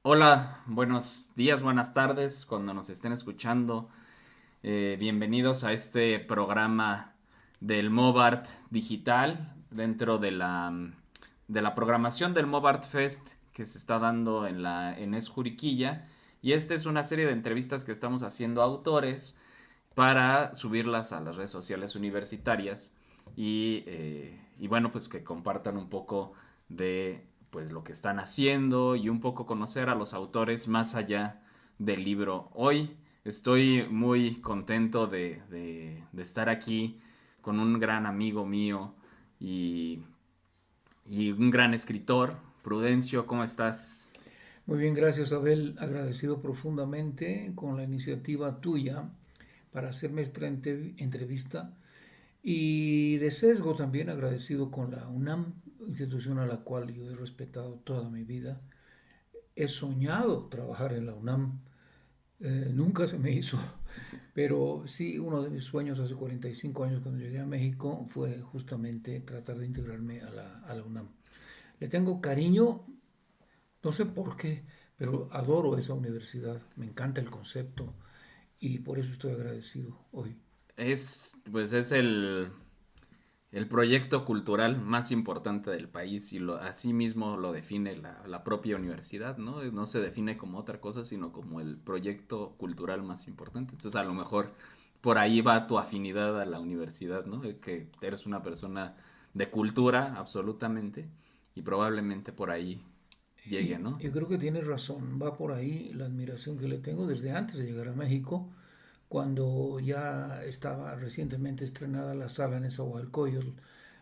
Hola, buenos días, buenas tardes, cuando nos estén escuchando. Bienvenidos a este programa del Mobart Digital dentro de la programación del Mobart Fest que se está dando en Juriquilla. Y esta es una serie de entrevistas que estamos haciendo a autores para subirlas a las redes sociales universitarias y bueno, pues que compartan un poco de pues lo que están haciendo y un poco conocer a los autores más allá del libro. Hoy estoy muy contento de estar aquí con un gran amigo mío y, y un gran escritor. Prudencio, ¿cómo estás? Muy bien, gracias Abel. Agradecido profundamente con la iniciativa tuya para hacerme esta entrevista y de sesgo también agradecido con la UNAM, institución a la cual yo he respetado toda mi vida. He soñado trabajar en la UNAM, nunca se me hizo, pero sí uno de mis sueños hace 45 años cuando llegué a México fue justamente tratar de integrarme a la UNAM. Le tengo cariño. No sé por qué, pero adoro esa universidad, me encanta el concepto y por eso estoy agradecido hoy. Pues es el proyecto cultural más importante del país y así mismo lo define la propia universidad, ¿no? No se define como otra cosa, sino como el proyecto cultural más importante. Entonces, a lo mejor por ahí va tu afinidad a la universidad, ¿no? De que eres una persona de cultura, absolutamente, y probablemente por ahí llegue, Y ¿no? yo creo que tienes razón, va por ahí la admiración que le tengo desde antes de llegar a México, cuando ya estaba recientemente estrenada la sala Nezahualcóyotl,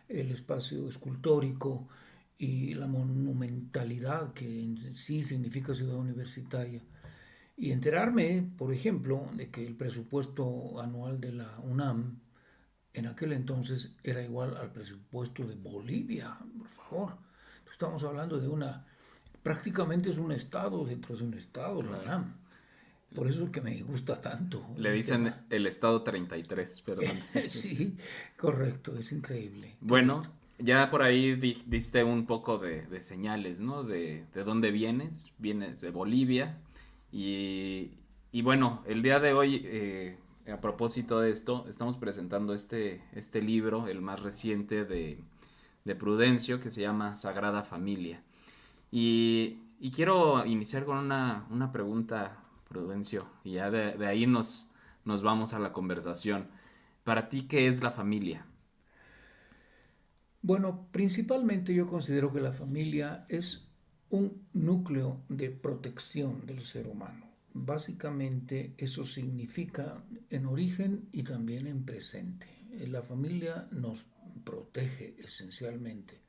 el espacio escultórico y la monumentalidad que en sí significa ciudad universitaria. Y enterarme, por ejemplo, de que el presupuesto anual de la UNAM en aquel entonces era igual al presupuesto de Bolivia, por favor. Estamos hablando de prácticamente es un estado dentro de un estado, la Claro. UNAM. Por eso es que me gusta tanto Le el dicen tema. el estado 33, perdón. Sí, correcto, es increíble. Qué gusto. Bueno, ya por ahí diste un poco de señales, ¿no? De dónde vienes. Vienes de Bolivia. Y, y bueno, el día de hoy, a propósito de esto, estamos presentando este libro, el más reciente de Prudencio, que se llama Sagrada Familia. Y quiero iniciar con una pregunta, Prudencio, y ya de ahí nos vamos a la conversación. Para ti, ¿qué es la familia? Bueno, principalmente yo considero que la familia es un núcleo de protección del ser humano. Básicamente eso significa en origen y también en presente. La familia nos protege esencialmente.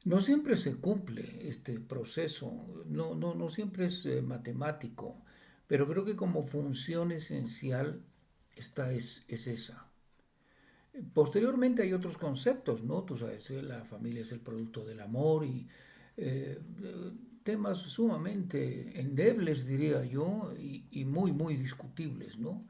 No siempre se cumple este proceso, no siempre es matemático, pero creo que como función esencial esta es esa. Posteriormente hay otros conceptos, ¿no? Tú sabes, la familia es el producto del amor y eh, temas sumamente endebles, diría yo, y muy, muy discutibles, ¿no?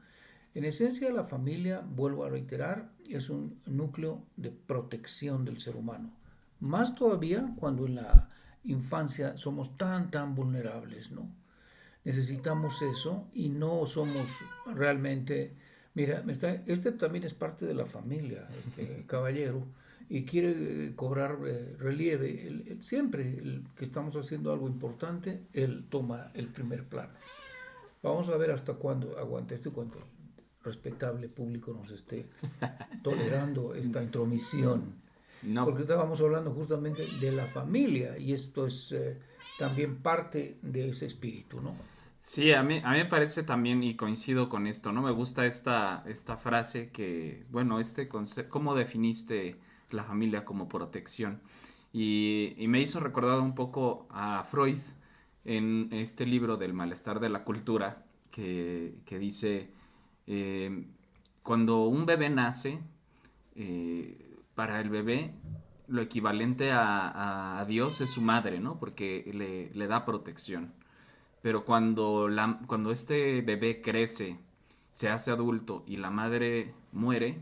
En esencia, la familia, vuelvo a reiterar, es un núcleo de protección del ser humano. Más todavía cuando en la infancia somos tan vulnerables, ¿no? Necesitamos eso y no somos realmente... Mira, este también es parte de la familia, este caballero, y quiere cobrar relieve. Siempre que estamos haciendo algo importante, él toma el primer plano. Vamos a ver hasta cuándo aguanta esto y cuándo el respetable público nos esté tolerando esta intromisión. Porque No. estábamos hablando justamente de la familia y esto es también parte de ese espíritu, ¿no? Sí, a mí me parece también, y coincido con esto, ¿no? Me gusta esta frase que, bueno, ¿cómo definiste la familia como protección? Y me hizo recordar un poco a Freud en este libro del malestar de la cultura, que dice, eh, cuando un bebé nace, para el bebé lo equivalente a Dios es su madre, ¿no? Porque le da protección. Pero cuando este bebé crece, se hace adulto y la madre muere,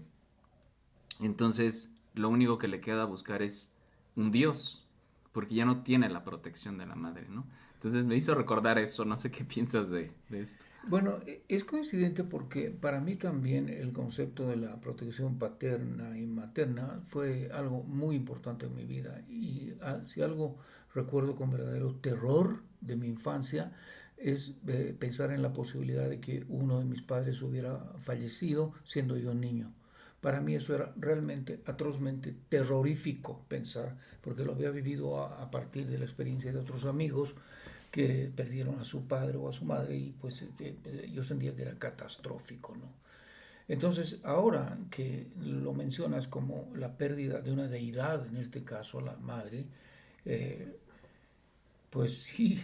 entonces lo único que le queda buscar es un Dios, porque ya no tiene la protección de la madre, ¿no? Entonces me hizo recordar eso, no sé qué piensas de esto. Bueno, es coincidente porque para mí también el concepto de la protección paterna y materna fue algo muy importante en mi vida. Y si algo recuerdo con verdadero terror de mi infancia es pensar en la posibilidad de que uno de mis padres hubiera fallecido siendo yo niño. Para mí eso era realmente atrozmente terrorífico pensar, porque lo había vivido partir de la experiencia de otros amigos que perdieron a su padre o a su madre y pues yo sentía que era catastrófico, ¿no? Entonces, ahora que lo mencionas como la pérdida de una deidad, en este caso la madre, eh, pues sí,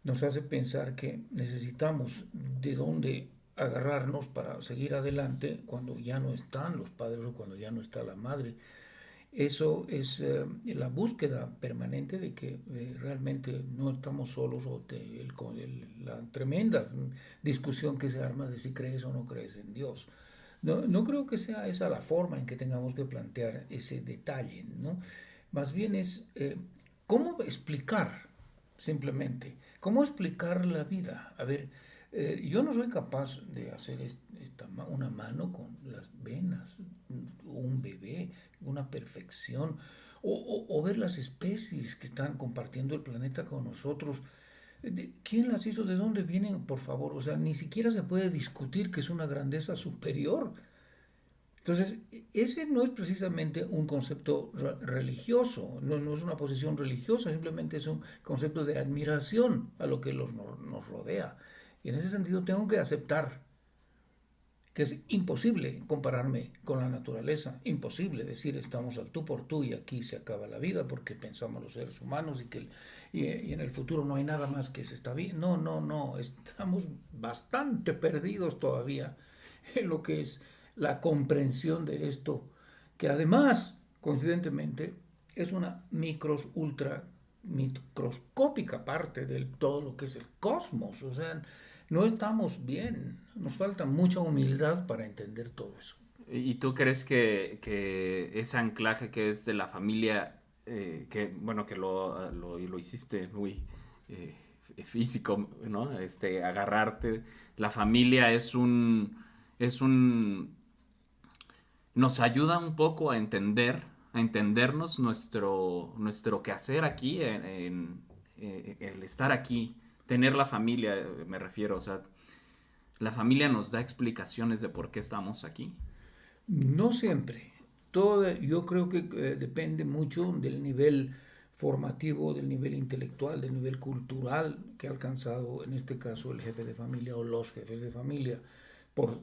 nos hace pensar que necesitamos de dónde agarrarnos para seguir adelante cuando ya no están los padres o cuando ya no está la madre. Eso es la búsqueda permanente de que realmente no estamos solos o la tremenda discusión que se arma de si crees o no crees en Dios. No creo que sea esa la forma en que tengamos que plantear ese detalle, ¿no? Más bien es cómo explicar simplemente, cómo explicar la vida. A ver, yo no soy capaz de hacer una mano con las venas, un bebé, una perfección, o ver las especies que están compartiendo el planeta con nosotros. ¿Quién las hizo? ¿De dónde vienen? Por favor, o sea, ni siquiera se puede discutir que es una grandeza superior. Entonces, ese no es precisamente un concepto religioso, no es una posición religiosa, simplemente es un concepto de admiración a lo que nos rodea. Y en ese sentido tengo que aceptar que es imposible compararme con la naturaleza, imposible decir estamos al tú por tú y aquí se acaba la vida porque pensamos los seres humanos y en el futuro no hay nada más que se está bien. No, estamos bastante perdidos todavía en lo que es la comprensión de esto, que además, coincidentemente, es una ultra microscópica parte de todo lo que es el cosmos. O sea, no estamos bien, nos falta mucha humildad para entender todo eso. ¿Y tú crees que ese anclaje que es de la familia, que bueno, que lo hiciste muy eh, físico, ¿no? Agarrarte, la familia es un, nos ayuda un poco a entendernos nuestro quehacer aquí, el estar aquí, tener la familia, me refiero, o sea, la familia nos da explicaciones de por qué estamos aquí. No siempre. Todo, yo creo que depende mucho del nivel formativo, del nivel intelectual, del nivel cultural que ha alcanzado, en este caso, el jefe de familia o los jefes de familia, por,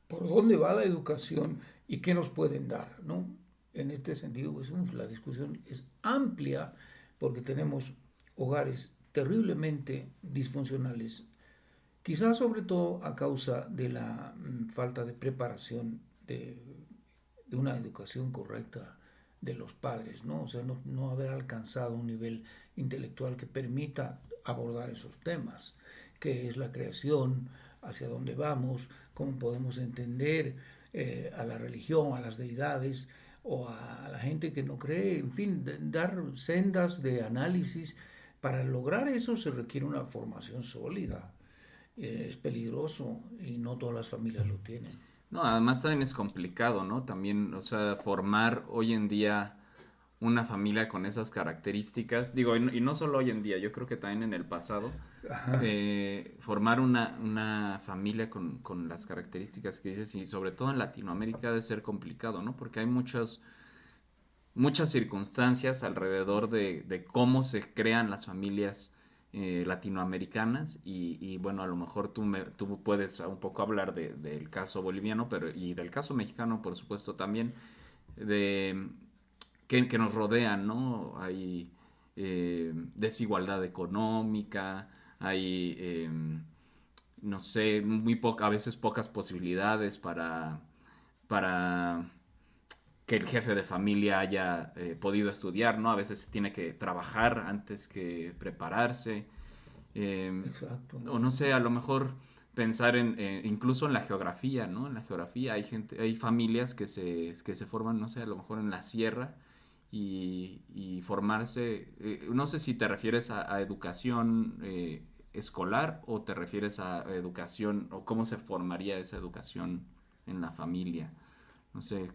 por dónde va la educación y qué nos pueden dar, ¿no? En este sentido, pues, la discusión es amplia porque tenemos hogares terriblemente disfuncionales, quizás sobre todo a causa de la falta de preparación de una educación correcta de los padres, ¿no? O sea, no haber alcanzado un nivel intelectual que permita abordar esos temas, que es la creación, hacia dónde vamos, cómo podemos entender a la religión, a las deidades o a la gente que no cree, en fin, dar sendas de análisis. Para lograr eso se requiere una formación sólida. Es peligroso y no todas las familias lo tienen. No, además también es complicado, ¿no? También, o sea, formar hoy en día una familia con esas características, digo, y no solo hoy en día, yo creo que también en el pasado, formar una familia con las características que dices, y sobre todo en Latinoamérica debe ser complicado, ¿no? Porque hay muchas circunstancias alrededor de cómo se crean las familias latinoamericanas bueno, a lo mejor tú puedes un poco hablar del caso boliviano pero, y del caso mexicano, por supuesto, también, de que nos rodean, ¿no? Hay desigualdad económica, hay, no sé, a veces pocas posibilidades para que el jefe de familia haya podido estudiar, ¿no? A veces se tiene que trabajar antes que prepararse. Exacto. O no sé, a lo mejor pensar incluso en la geografía, ¿no? En la geografía hay familias que se forman, no sé, a lo mejor en la sierra y formarse. No sé si te refieres a educación escolar o te refieres a educación o cómo se formaría esa educación en la familia. No sé.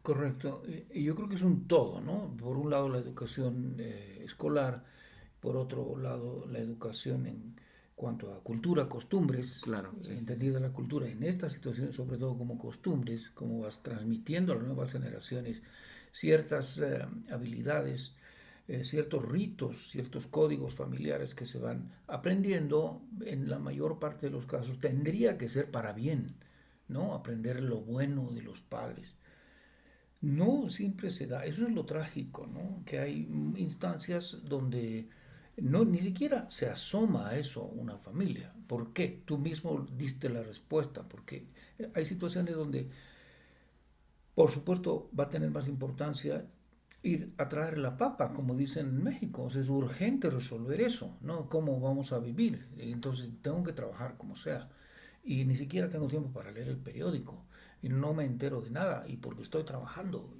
Correcto. Y yo creo que es un todo, ¿no? Por un lado la educación escolar, por otro lado la educación en cuanto a cultura, costumbres, Claro, sí, sí, sí. entendida la cultura en esta situación, sobre todo como costumbres, como vas transmitiendo a las nuevas generaciones ciertas habilidades, ciertos ritos, ciertos códigos familiares que se van aprendiendo, en la mayor parte de los casos tendría que ser para bien, ¿no? Aprender lo bueno de los padres. No siempre se da, eso es lo trágico, ¿no? Que hay instancias donde no ni siquiera se asoma a eso una familia. ¿Por qué? Tú mismo diste la respuesta, porque hay situaciones donde, por supuesto, va a tener más importancia ir a traer la papa, como dicen en México. O sea, es urgente resolver eso, ¿no? ¿Cómo vamos a vivir? Entonces tengo que trabajar como sea. Y ni siquiera tengo tiempo para leer el periódico. Y no me entero de nada. Y porque estoy trabajando.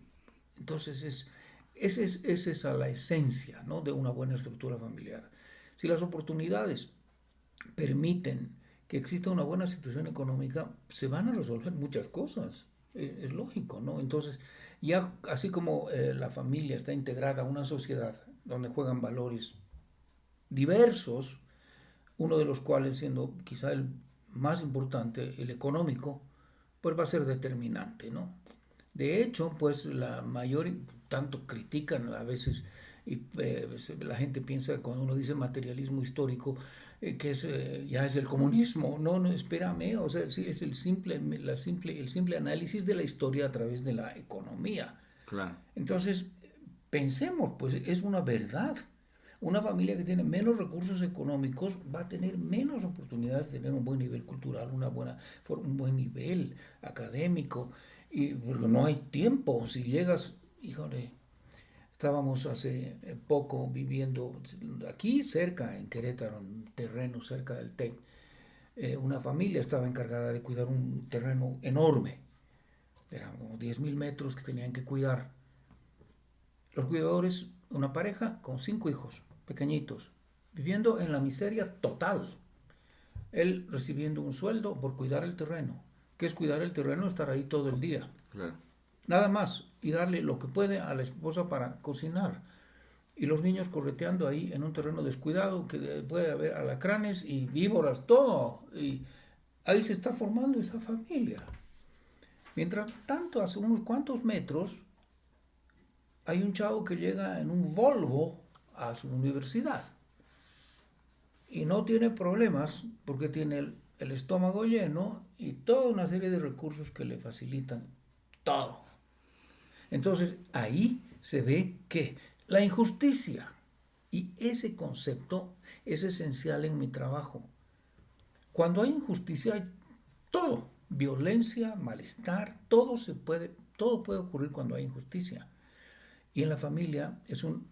Entonces esa es a la esencia, ¿no? De una buena estructura familiar. Si las oportunidades permiten que exista una buena situación económica, se van a resolver muchas cosas. Es lógico, ¿no? Entonces, ya así como la familia está integrada a una sociedad donde juegan valores diversos, uno de los cuales siendo quizá el más importante, el económico, pues va a ser determinante, ¿no? De hecho, pues la mayor, tanto critican a veces, y la gente piensa que cuando uno dice materialismo histórico, que es, ya es el comunismo. No, no, espérame, o sea, sí, es el simple análisis de la historia a través de la economía. Claro. Entonces, pensemos, pues es una verdad. Una familia que tiene menos recursos económicos va a tener menos oportunidades de tener un buen nivel cultural, un buen nivel académico, y porque no hay tiempo. Si llegas, híjole, estábamos hace poco viviendo aquí cerca, en Querétaro, en un terreno cerca del TEC. Una familia estaba encargada de cuidar un terreno enorme, eran como 10.000 metros que tenían que cuidar. Los cuidadores, una pareja con 5 hijos, pequeñitos, viviendo en la miseria total. Él recibiendo un sueldo por cuidar el terreno. ¿Qué es cuidar el terreno? Estar ahí todo el día. Claro. Nada más. Y darle lo que puede a la esposa para cocinar. Y los niños correteando ahí en un terreno descuidado que puede haber alacranes y víboras, todo. Y ahí se está formando esa familia. Mientras tanto, hace unos cuantos metros, hay un chavo que llega en un Volvo a su universidad y no tiene problemas porque tiene el estómago lleno y toda una serie de recursos que le facilitan todo. Entonces ahí se ve que la injusticia, y ese concepto es esencial en mi trabajo. Cuando hay injusticia hay todo, violencia, malestar, todo puede ocurrir cuando hay injusticia. Y en la familia es un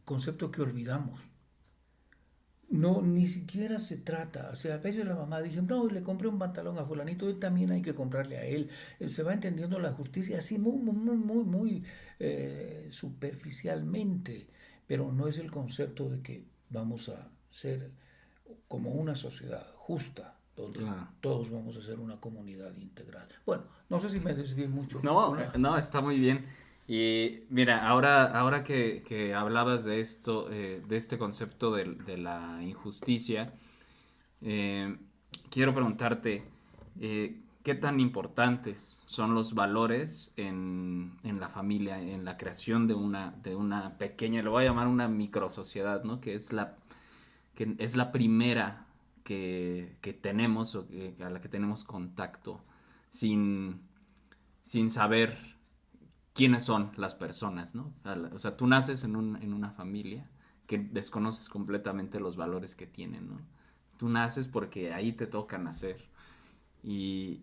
concepto que olvidamos. No, ni siquiera se trata. O sea, a veces la mamá dice, no, le compré un pantalón a fulanito, él también hay que comprarle a él. Se va entendiendo la justicia así muy superficialmente, pero no es el concepto de que vamos a ser como una sociedad justa, donde Claro. todos vamos a ser una comunidad integral. Bueno, no sé si me desvié mucho No, con la... no, está muy bien. Y mira, ahora que hablabas de esto, de este concepto de la injusticia, eh, quiero preguntarte, ¿qué tan importantes son los valores en la familia, en la creación de una pequeña, lo voy a llamar una microsociedad, ¿no? Que es la primera que tenemos o a la que tenemos contacto sin, sin saber quiénes son las personas, ¿no? O sea, tú naces en una familia que desconoces completamente los valores que tienen, ¿no? Tú naces porque ahí te toca nacer. Y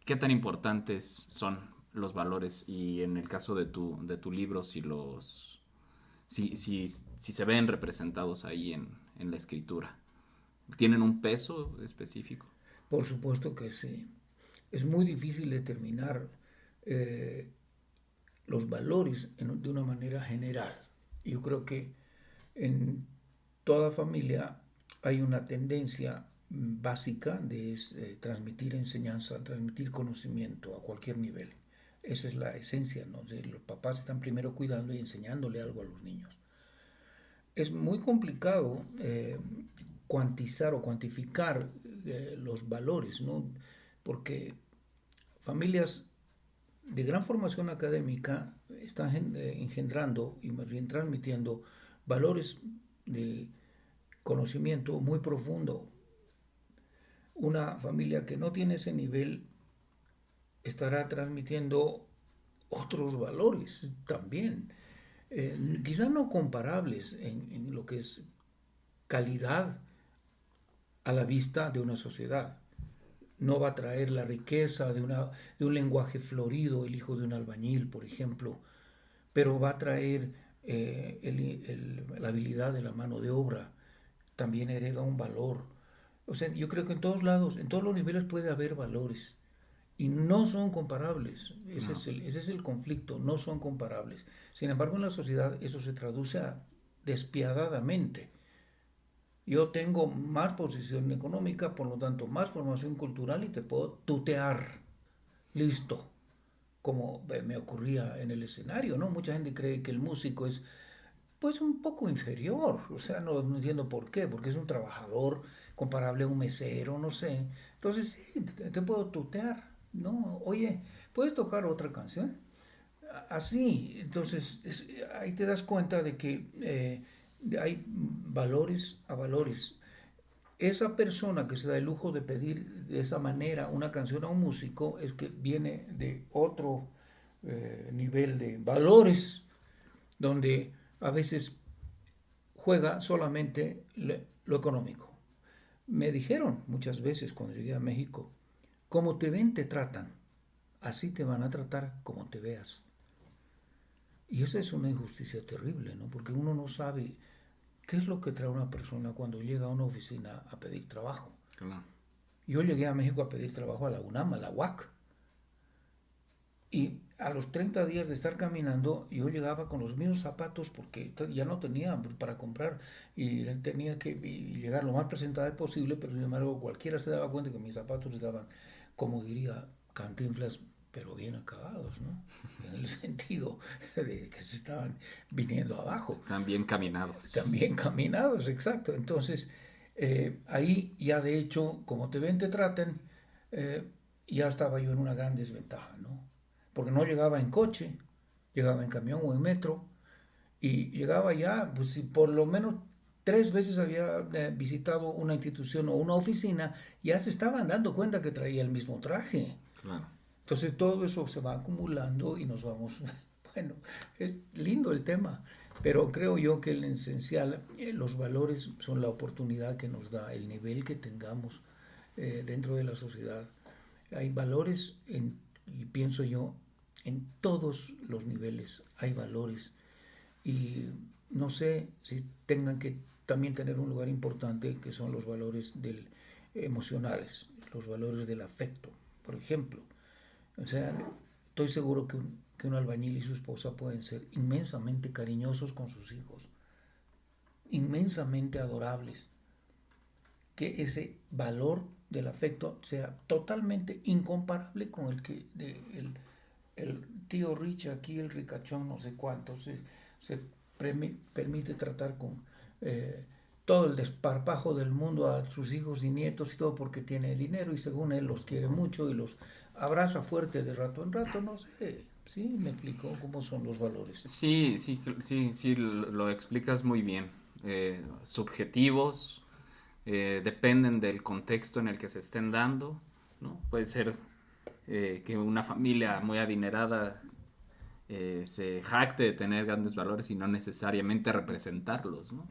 qué tan importantes son los valores y en el caso de tu libro, si se ven representados ahí en la escritura. ¿Tienen un peso específico? Por supuesto que sí. Es muy difícil determinar eh, los valores de una manera general. Yo creo que en toda familia hay una tendencia básica de transmitir enseñanza, transmitir conocimiento a cualquier nivel. Esa es la esencia, ¿no? Los papás están primero cuidando y enseñándole algo a los niños. Es muy complicado cuantizar o cuantificar los valores, ¿no? Porque familias de gran formación académica están engendrando y más bien transmitiendo valores de conocimiento muy profundo. Una familia que no tiene ese nivel estará transmitiendo otros valores también, quizás no comparables en lo que es calidad a la vista de una sociedad. No va a traer la riqueza de un lenguaje florido, el hijo de un albañil, por ejemplo, pero va a traer la habilidad de la mano de obra, también hereda un valor. O sea, yo creo que en todos lados, en todos los niveles puede haber valores y no son comparables. No. Ese es el conflicto, no son comparables. Sin embargo, en la sociedad eso se traduce despiadadamente. Yo tengo más posición económica, por lo tanto, más formación cultural y te puedo tutear. Listo. Como me ocurría en el escenario, ¿no? Mucha gente cree que el músico es, pues, un poco inferior. O sea, no entiendo por qué, porque es un trabajador comparable a un mesero, no sé. Entonces, sí, te puedo tutear, ¿no? Oye, ¿puedes tocar otra canción? Así, entonces, ahí te das cuenta de que hay valores a valores. Esa persona que se da el lujo de pedir de esa manera una canción a un músico es que viene de otro nivel de valores, donde a veces juega solamente lo económico. Me dijeron muchas veces cuando llegué a México, como te ven, te tratan. Así te van a tratar como te veas. Y esa es una injusticia terrible, ¿no? Porque uno no sabe qué es lo que trae una persona cuando llega a una oficina a pedir trabajo. Claro. Yo llegué a México a pedir trabajo a la UNAM, a la UAC. Y a los 30 días de estar caminando, yo llegaba con los mismos zapatos porque ya no tenía para comprar y tenía que llegar lo más presentable posible, pero sin embargo cualquiera se daba cuenta que mis zapatos estaban, como diría Cantinflas, pero bien acabados, ¿no? En el sentido de que se estaban viniendo abajo. Están bien caminados. También caminados, exacto. Entonces, ahí ya de hecho, como te ven, te tratan, eh, ya estaba yo en una gran desventaja, ¿no? Porque no llegaba en coche, llegaba en camión o en metro, y llegaba ya, pues si por lo menos 3 veces había visitado una institución o una oficina, ya se estaban dando cuenta que traía el mismo traje. Claro. Entonces todo eso se va acumulando y nos vamos, bueno, es lindo el tema, pero creo yo que en esencial los valores son la oportunidad que nos da el nivel que tengamos dentro de la sociedad. Hay valores, y pienso yo, en todos los niveles hay valores y no sé si tengan que también tener un lugar importante que son los valores emocionales, los valores del afecto, por ejemplo. O sea, estoy seguro que un albañil y su esposa pueden ser inmensamente cariñosos con sus hijos, inmensamente adorables, que ese valor del afecto sea totalmente incomparable con el que el tío Rich aquí, el ricachón, no sé cuánto, se permite tratar con todo el desparpajo del mundo a sus hijos y nietos y todo porque tiene dinero y según él los quiere mucho y los abraza fuerte de rato en rato, no sé. Sí, me explicó cómo son los valores. Sí, sí, sí, sí, lo explicas muy bien. Subjetivos, dependen del contexto en el que se estén dando, ¿no? Puede ser que una familia muy adinerada se jacte de tener grandes valores y no necesariamente representarlos, ¿no?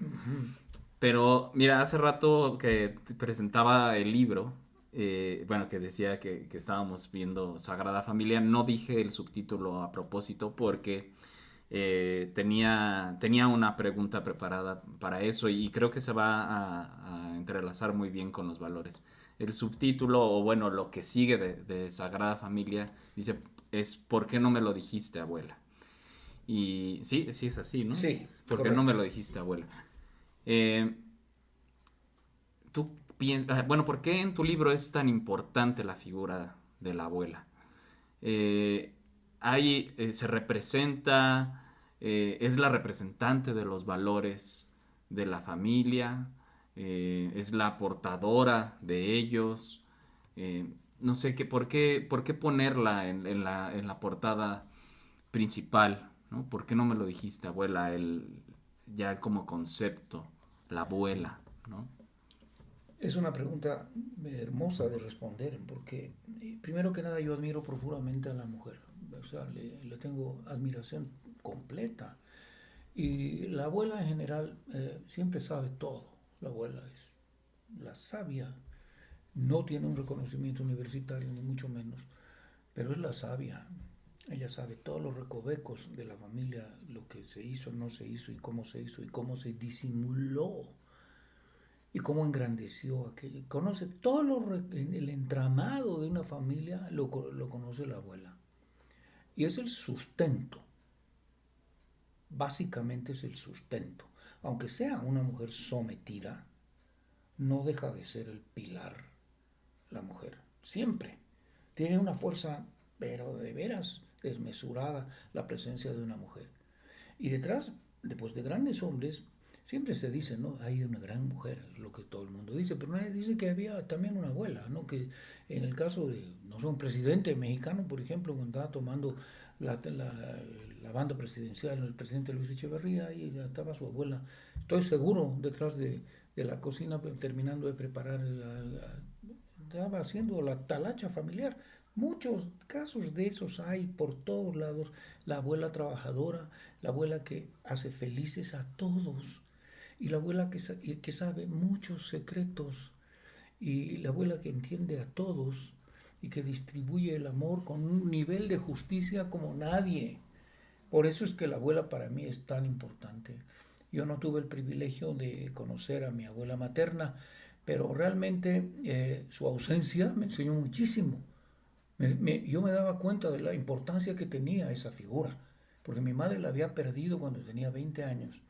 Pero mira, hace rato que te presentaba el libro, bueno, que decía que estábamos viendo Sagrada Familia, no dije el subtítulo a propósito porque tenía una pregunta preparada para eso y creo que se va a entrelazar muy bien con los valores. El subtítulo, o bueno, lo que sigue de Sagrada Familia, dice, es ¿por qué no me lo dijiste, abuela? Y sí, sí es así, ¿no? Sí, Porque no correcto. me lo dijiste, abuela. Eh, Tú piensas, bueno, ¿por qué en tu libro es tan importante la figura de la abuela? Eh, Ahí se representa, es la representante de los valores de la familia, es la portadora de ellos. No sé qué, por qué ponerla en la portada principal, ¿no? ¿Por qué no me lo dijiste, abuela? Ya como concepto, la abuela, ¿no? Es una pregunta hermosa de responder, porque primero que nada yo admiro profundamente a la mujer, o sea, le tengo admiración completa. Y la abuela en general siempre sabe todo. La abuela es la sabia, no tiene un reconocimiento universitario ni mucho menos, pero es la sabia. Ella sabe todos los recovecos de la familia, lo que se hizo, no se hizo y cómo se disimuló y cómo engrandeció aquello. Conoce todo el entramado de una familia, lo conoce la abuela. Y es el sustento, básicamente es el sustento. Aunque sea una mujer sometida, no deja de ser el pilar la mujer. Siempre. Tiene una fuerza, pero de veras desmesurada la presencia de una mujer. Y detrás, después de grandes hombres, siempre se dice, ¿no? Hay una gran mujer, es lo que todo el mundo dice, pero nadie dice que había también una abuela, ¿no? Que en el caso de, no sé, un presidente mexicano, por ejemplo, cuando estaba tomando la banda presidencial, el presidente Luis Echeverría, y estaba su abuela, estoy seguro, detrás de la cocina, terminando de preparar, estaba haciendo la talacha familiar. Muchos casos de esos hay por todos lados. La abuela trabajadora, la abuela que hace felices a todos y la abuela que sabe muchos secretos y la abuela que entiende a todos y que distribuye el amor con un nivel de justicia como nadie. Por eso es que la abuela para mí es tan importante. Yo no tuve el privilegio de conocer a mi abuela materna, pero realmente su ausencia me enseñó muchísimo. Yo me daba cuenta de la importancia que tenía esa figura, porque mi madre la había perdido cuando tenía 20 años.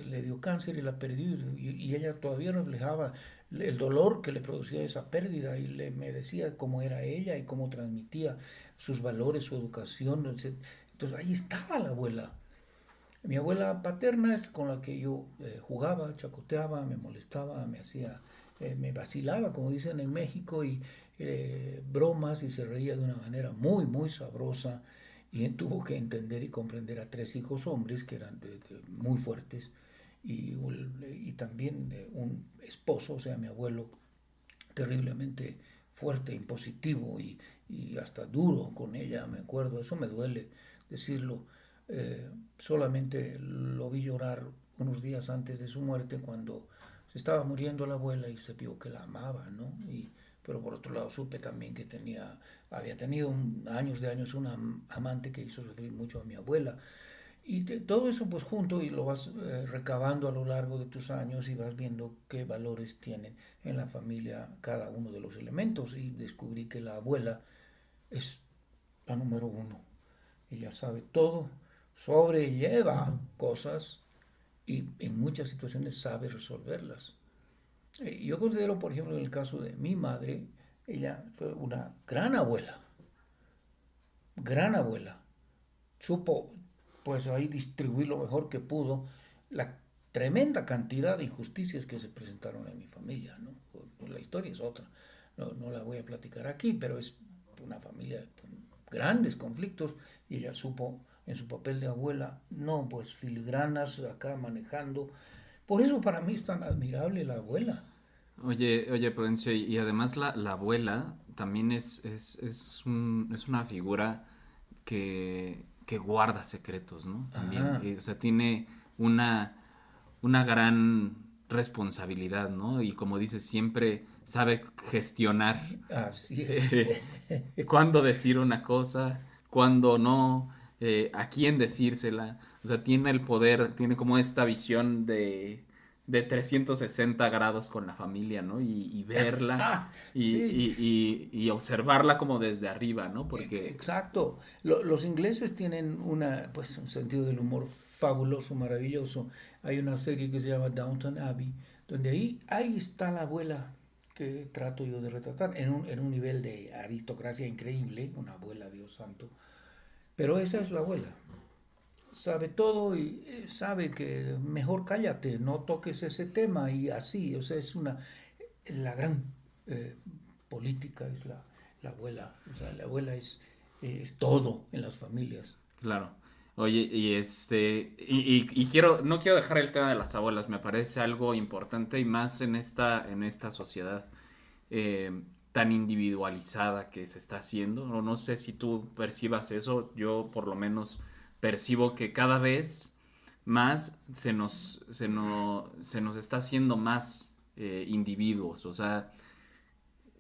Le dio cáncer y la perdió y ella todavía reflejaba el dolor que le producía esa pérdida y me decía cómo era ella y cómo transmitía sus valores, su educación. Entonces ahí estaba la abuela. Mi abuela paterna es con la que yo jugaba, chacoteaba, me molestaba, me vacilaba, como dicen en México, y bromas y se reía de una manera muy, muy sabrosa. Y tuvo que entender y comprender a tres hijos hombres que eran muy fuertes y también un esposo, o sea, mi abuelo, terriblemente fuerte, impositivo y hasta duro con ella, me acuerdo, eso me duele decirlo. Solamente lo vi llorar unos días antes de su muerte cuando se estaba muriendo la abuela y se vio que la amaba, ¿no? Pero por otro lado supe también que había tenido años de años una amante que hizo sufrir mucho a mi abuela. Y todo eso pues junto y lo vas recabando a lo largo de tus años y vas viendo qué valores tienen en la familia cada uno de los elementos. Y descubrí que la abuela es la número uno. Ella sabe todo, sobrelleva cosas y en muchas situaciones sabe resolverlas. Yo considero, por ejemplo, en el caso de mi madre, ella fue una gran abuela. Supo, pues ahí distribuir lo mejor que pudo la tremenda cantidad de injusticias que se presentaron en mi familia, ¿no? Pues la historia es otra, no la voy a platicar aquí, pero es una familia con grandes conflictos y ella supo en su papel de abuela, no, pues filigranas acá manejando. Por eso para mí es tan admirable la abuela. Oye, Prudencio, y además la abuela también es una figura que guarda secretos, ¿no? También, Ajá, o sea, tiene una, una gran responsabilidad, ¿no? Y como dices, siempre sabe gestionar así es. eh, cuándo decir una cosa, cuándo no, a quién decírsela. O sea, tiene el poder, tiene como esta visión de 360 grados con la familia, ¿no? Y verla Ah, sí, y observarla como desde arriba, ¿no? Porque, exacto. Los ingleses tienen pues, un sentido del humor fabuloso, maravilloso. Hay una serie que se llama Downton Abbey, donde ahí está la abuela que trato yo de retratar, en un nivel de aristocracia increíble, una abuela, Dios santo. Pero esa es la abuela. Sabe todo y sabe que mejor cállate, no toques ese tema y así, o sea, la gran eh, política es la abuela, o sea, la abuela es todo en las familias. claro. Oye, no quiero dejar el tema de las abuelas, me parece algo importante y más en esta sociedad tan individualizada que se está haciendo. O no sé si tú percibas eso, yo por lo menos percibo que cada vez más se nos está haciendo más individuos, o sea,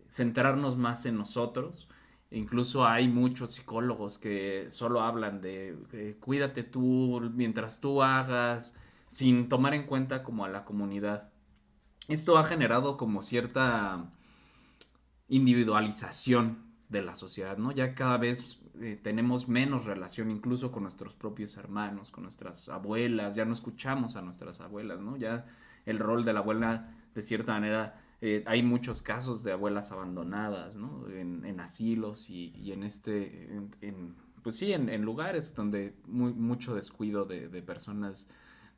centrarnos más en nosotros. Incluso hay muchos psicólogos que solo hablan de cuídate tú mientras tú hagas, sin tomar en cuenta como a la comunidad. Esto ha generado como cierta individualización de la sociedad, ¿no? Ya cada vez tenemos menos relación incluso con nuestros propios hermanos, con nuestras abuelas, ya no escuchamos a nuestras abuelas, ¿no? Ya el rol de la abuela, de cierta manera, hay muchos casos de abuelas abandonadas, ¿no? En asilos y en pues sí, en lugares donde mucho descuido de personas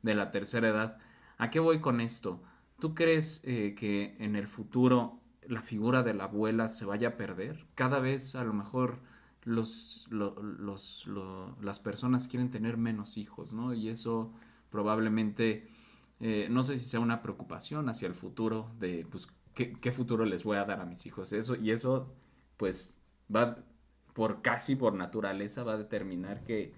de la tercera edad. ¿A qué voy con esto? ¿Tú crees que en el futuro la figura de la abuela se vaya a perder? Cada vez a lo mejor las personas quieren tener menos hijos, ¿no? Y eso probablemente, no sé si sea una preocupación hacia el futuro de, pues, qué futuro les voy a dar a mis hijos. Eso, pues, va casi por naturaleza, va a determinar que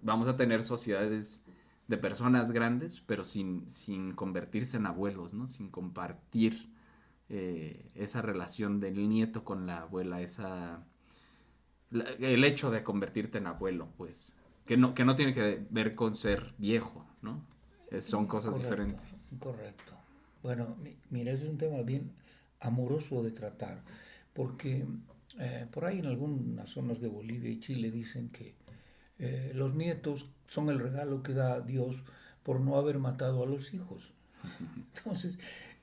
vamos a tener sociedades de personas grandes, pero sin convertirse en abuelos, ¿no? Sin compartir esa relación del nieto con la abuela, el hecho de convertirte en abuelo, pues, que no tiene que ver con ser viejo, ¿no? Son cosas Correcto, diferentes. correcto. Bueno, mira, ese es un tema bien amoroso de tratar, porque por ahí en algunas zonas de Bolivia y Chile dicen que los nietos son el regalo que da Dios por no haber matado a los hijos. Entonces,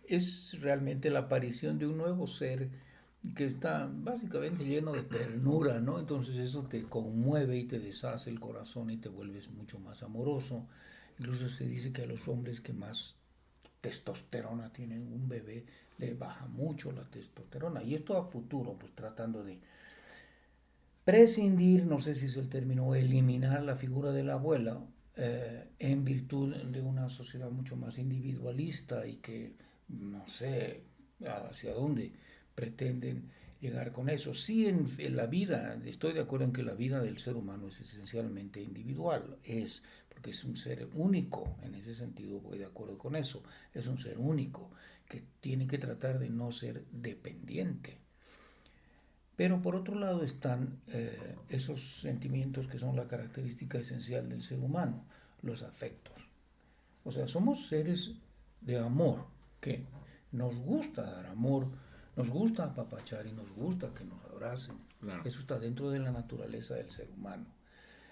es realmente la aparición de un nuevo ser que está básicamente lleno de ternura, ¿no? Entonces eso te conmueve y te deshace el corazón y te vuelves mucho más amoroso. Incluso se dice que a los hombres que más testosterona tienen un bebé, le baja mucho la testosterona. Y esto a futuro, pues tratando de prescindir, no sé si es el término, o eliminar la figura de la abuela en virtud de una sociedad mucho más individualista y que no sé hacia dónde pretenden llegar con eso. Sí, en la vida, estoy de acuerdo en que la vida del ser humano es esencialmente individual, porque es un ser único, en ese sentido voy de acuerdo con eso, es un ser único que tiene que tratar de no ser dependiente. Pero por otro lado están esos sentimientos que son la característica esencial del ser humano, los afectos. O sea, somos seres de amor, que nos gusta dar amor, nos gusta apapachar y nos gusta que nos abracen. Claro. Eso está dentro de la naturaleza del ser humano.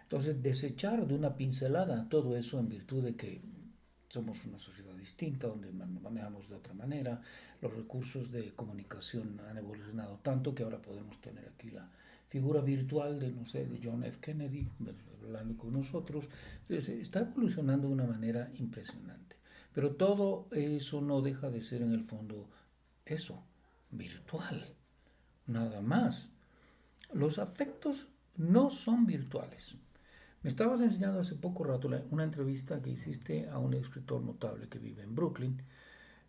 Entonces, desechar de una pincelada todo eso en virtud de que somos una sociedad distinta, donde manejamos de otra manera, los recursos de comunicación han evolucionado tanto que ahora podemos tener aquí la figura virtual de, no sé, de John F. Kennedy hablando con nosotros. Entonces, está evolucionando de una manera impresionante. Pero todo eso no deja de ser en el fondo eso, virtual, nada más. Los afectos no son virtuales. Me estabas enseñando hace poco rato una entrevista que hiciste a un escritor notable que vive en Brooklyn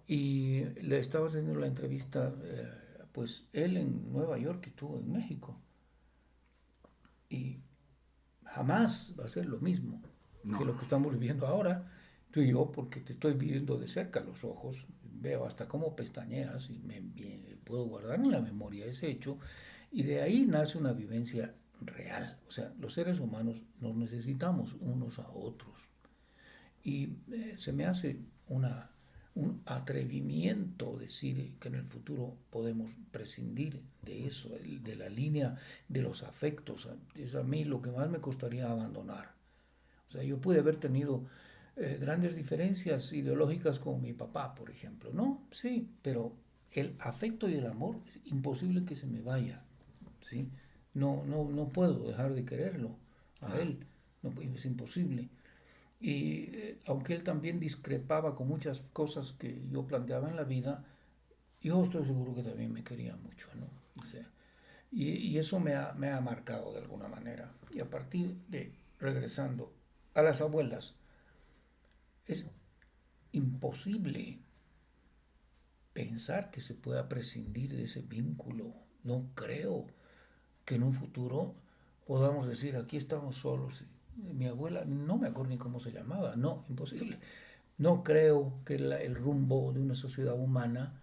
y le estabas haciendo la entrevista, pues él en Nueva York y tú en México. Y jamás va a ser lo mismo que No, lo que estamos viviendo ahora, tú y yo, porque te estoy viendo de cerca los ojos, veo hasta cómo pestañeas y puedo guardar en la memoria ese hecho y de ahí nace una vivencia real. O sea, los seres humanos nos necesitamos unos a otros. Y se me hace un atrevimiento decir que en el futuro podemos prescindir de eso, de la línea de los afectos. Es a mí lo que más me costaría abandonar. O sea, yo pude haber tenido grandes diferencias ideológicas con mi papá, por ejemplo, ¿no? Sí, pero el afecto y el amor es imposible que se me vaya, ¿sí? No puedo dejar de quererlo a Claro. él, no, es imposible. Y aunque él también discrepaba con muchas cosas que yo planteaba en la vida, yo estoy seguro que también me quería mucho, ¿no? O sea, y eso me ha marcado de alguna manera. Y a partir de, regresando a las abuelas, es imposible pensar que se pueda prescindir de ese vínculo. No creo que en un futuro podamos decir, aquí estamos solos. Mi abuela, no me acuerdo ni cómo se llamaba, no, imposible. No creo que el rumbo de una sociedad humana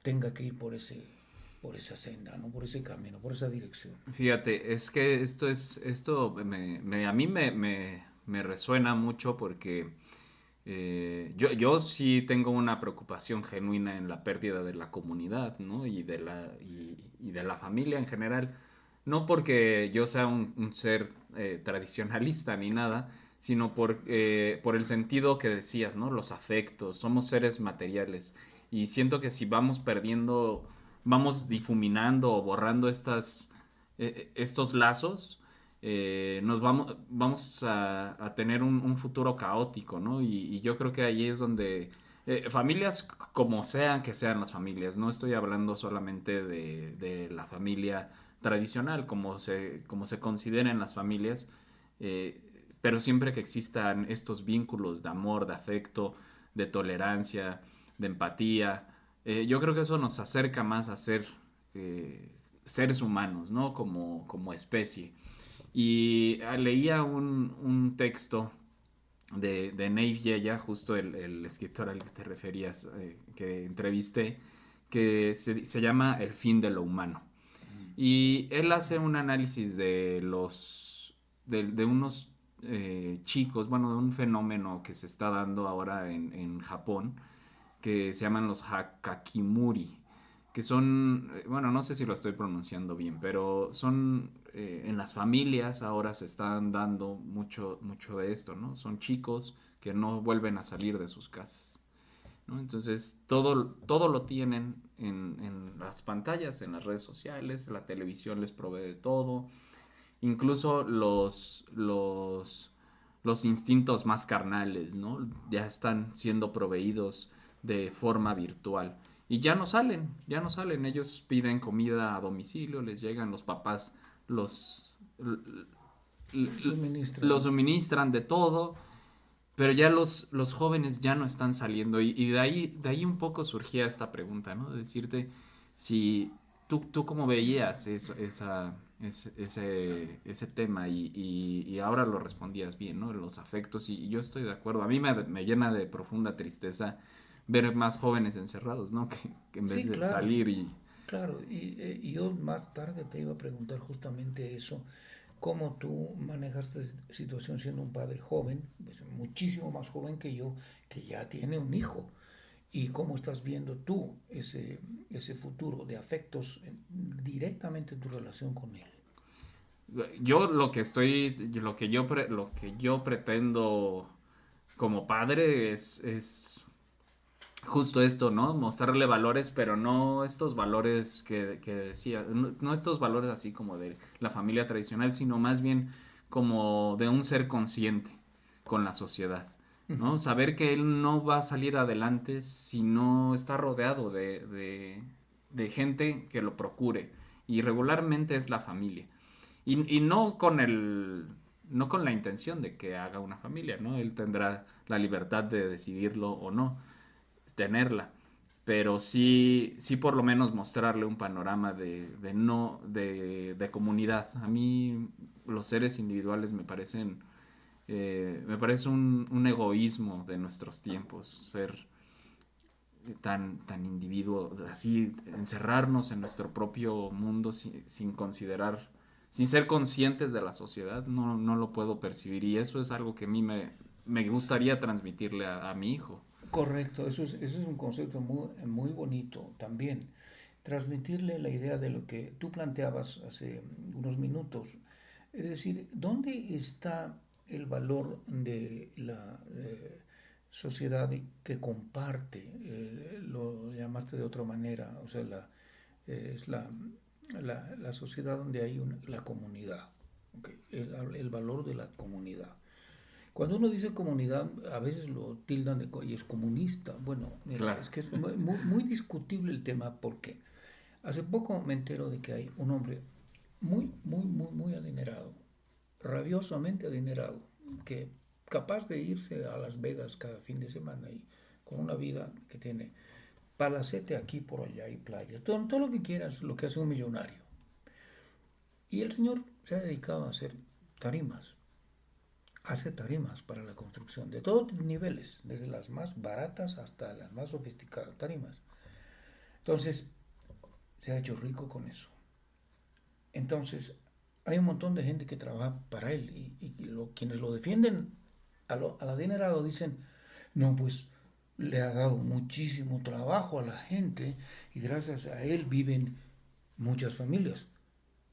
tenga que ir por esa senda, ¿no? Por ese camino, por esa dirección. Fíjate, es que a mí me resuena mucho porque yo sí tengo una preocupación genuina en la pérdida de la comunidad, ¿no? Y de la familia en general. No porque yo sea un ser tradicionalista ni nada, sino por el sentido que decías, ¿no? Los afectos, somos seres materiales. Y siento que si vamos perdiendo, vamos difuminando o borrando estos lazos, vamos a tener un futuro caótico, ¿no? Y yo creo que ahí es donde familias como sean que sean las familias, no estoy hablando solamente de la familia tradicional, como se consideren las familias, eh, pero siempre que existan estos vínculos de amor, de afecto, de tolerancia, de empatía, yo creo que eso nos acerca más a ser eh, seres humanos, ¿no? Como especie. Y leía un texto de Nate Yella, justo el escritor al que te referías, que entrevisté, que se llama El fin de lo humano. Y él hace un análisis de unos chicos, bueno, de un fenómeno que se está dando ahora en Japón, que se llaman los Hakakimuri, que son, bueno, no sé si lo estoy pronunciando bien, pero son en las familias ahora se están dando mucho de esto, ¿no? Son chicos que no vuelven a salir de sus casas, ¿no? Entonces, todo lo tienen en las pantallas, en las redes sociales, la televisión les provee de todo, incluso los instintos más carnales, ¿no? Ya están siendo proveídos de forma virtual. Y ya no salen, ellos piden comida a domicilio, les llegan los papás, los, los Suministran. suministran de todo, pero ya los jóvenes ya no están saliendo y de ahí un poco surgía esta pregunta, ¿no? De decirte si tú cómo veías ese tema y ahora lo respondías bien, ¿no? Los afectos y yo estoy de acuerdo. A mí me llena de profunda tristeza ver más jóvenes encerrados, ¿no? Que en vez Sí, de claro, salir y... claro. Y yo más tarde te iba a preguntar justamente eso. ¿Cómo tú manejas esta situación siendo un padre joven, pues muchísimo más joven que yo, que ya tiene un hijo? ¿Y cómo estás viendo tú ese futuro de afectos directamente en tu relación con él? Yo lo que yo pretendo como padre es justo esto, ¿no? Mostrarle valores, pero no estos valores que decía, no estos valores así como de la familia tradicional, sino más bien como de un ser consciente con la sociedad, ¿no? Saber que él no va a salir adelante si no está rodeado de gente que lo procure. Y regularmente es la familia. Y no con la intención de que haga una familia, ¿no? Él tendrá la libertad de decidirlo o no tenerla, pero sí por lo menos mostrarle un panorama de comunidad. A mí los seres individuales me parece un egoísmo de nuestros tiempos, ser tan individuo, así encerrarnos en nuestro propio mundo sin considerar, sin ser conscientes de la sociedad, no lo puedo percibir y eso es algo que a mí me gustaría transmitirle a mi hijo. Correcto, eso es un concepto muy bonito también. Transmitirle la idea de lo que tú planteabas hace unos minutos. Es decir, ¿dónde está el valor de la sociedad que comparte? Lo llamaste de otra manera, o sea, es la sociedad donde hay la comunidad, ¿ok? El valor de la comunidad. Cuando uno dice comunidad, a veces lo tildan y es comunista. Bueno, mira, Claro. es que es muy discutible el tema porque hace poco me entero de que hay un hombre muy adinerado, rabiosamente adinerado, que capaz de irse a Las Vegas cada fin de semana y con una vida que tiene palacete aquí por allá y playas, todo lo que quieras, lo que hace un millonario. Y el señor se ha dedicado a hacer tarimas, hace tarimas para la construcción de todos niveles, desde las más baratas hasta las más sofisticadas tarimas. Entonces, se ha hecho rico con eso. Entonces, hay un montón de gente que trabaja para él y quienes lo defienden al adinerado dicen, no, pues le ha dado muchísimo trabajo a la gente y gracias a él viven muchas familias.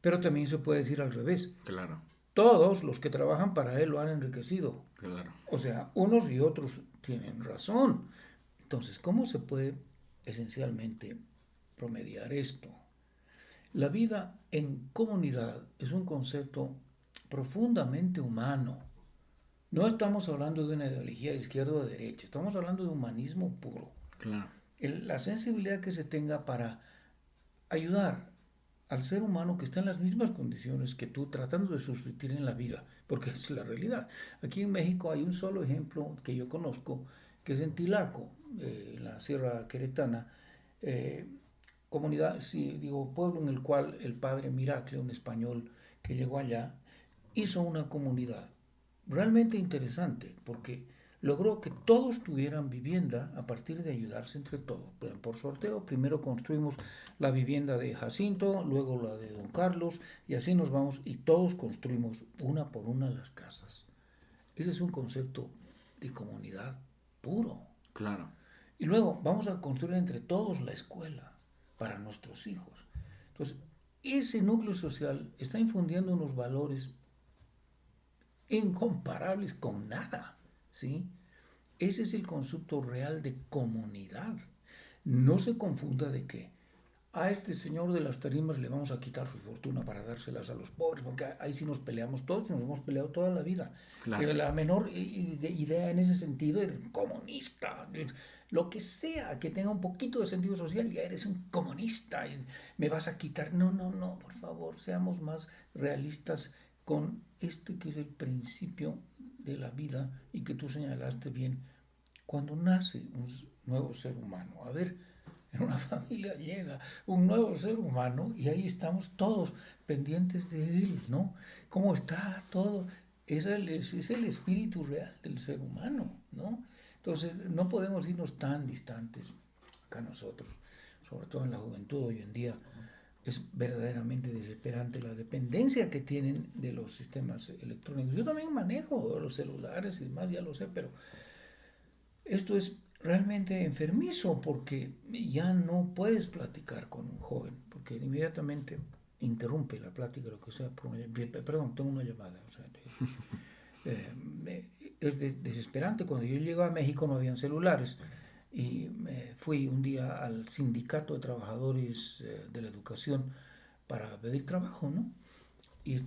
Pero también se puede decir al revés. Claro, Todos los que trabajan para él lo han enriquecido. claro. O sea, unos y otros tienen razón. Entonces, ¿cómo se puede esencialmente promediar esto? La vida en comunidad es un concepto profundamente humano. No estamos hablando de una ideología de izquierda o de derecha, estamos hablando de humanismo puro. Claro. La sensibilidad que se tenga para ayudar al ser humano que está en las mismas condiciones que tú, tratando de subsistir en la vida, porque es la realidad. Aquí en México hay un solo ejemplo que yo conozco, que es en Tilaco, en la Sierra Queretana, eh, comunidad, sí, digo, pueblo en el cual el padre Miracle, un español que llegó allá, hizo una comunidad realmente interesante, porque logró que todos tuvieran vivienda a partir de ayudarse entre todos. Por sorteo, primero construimos la vivienda de Jacinto, luego la de Don Carlos, y así nos vamos, y todos construimos una por una las casas. Ese es un concepto de comunidad puro. Claro. Y luego vamos a construir entre todos la escuela para nuestros hijos. Entonces, ese núcleo social está infundiendo unos valores incomparables con nada, ¿sí? Ese es el concepto real de comunidad. No se confunda de que a este señor de las tarimas le vamos a quitar su fortuna para dárselas a los pobres, porque ahí sí nos peleamos todos, nos hemos peleado toda la vida. Claro. La menor idea en ese sentido es comunista, lo que sea que tenga un poquito de sentido social, ya eres un comunista y me vas a quitar. No, por favor, seamos más realistas con este que es el principio de la vida y que tú señalaste bien, cuando nace un nuevo ser humano. A ver, en una familia llega un nuevo ser humano y ahí estamos todos pendientes de él, ¿no? ¿Cómo está todo? Es el espíritu real del ser humano, ¿no? Entonces, no podemos irnos tan distantes acá nosotros, sobre todo en la juventud hoy en día. Es verdaderamente desesperante la dependencia que tienen de los sistemas electrónicos. Yo también manejo los celulares y demás, ya lo sé, pero esto es realmente enfermizo porque ya no puedes platicar con un joven, porque inmediatamente interrumpe la plática, lo que sea, perdón, tengo una llamada. O sea, es desesperante. Cuando yo llegué a México no habían celulares y fui un día al sindicato de trabajadores de la educación para pedir trabajo, ¿no? Y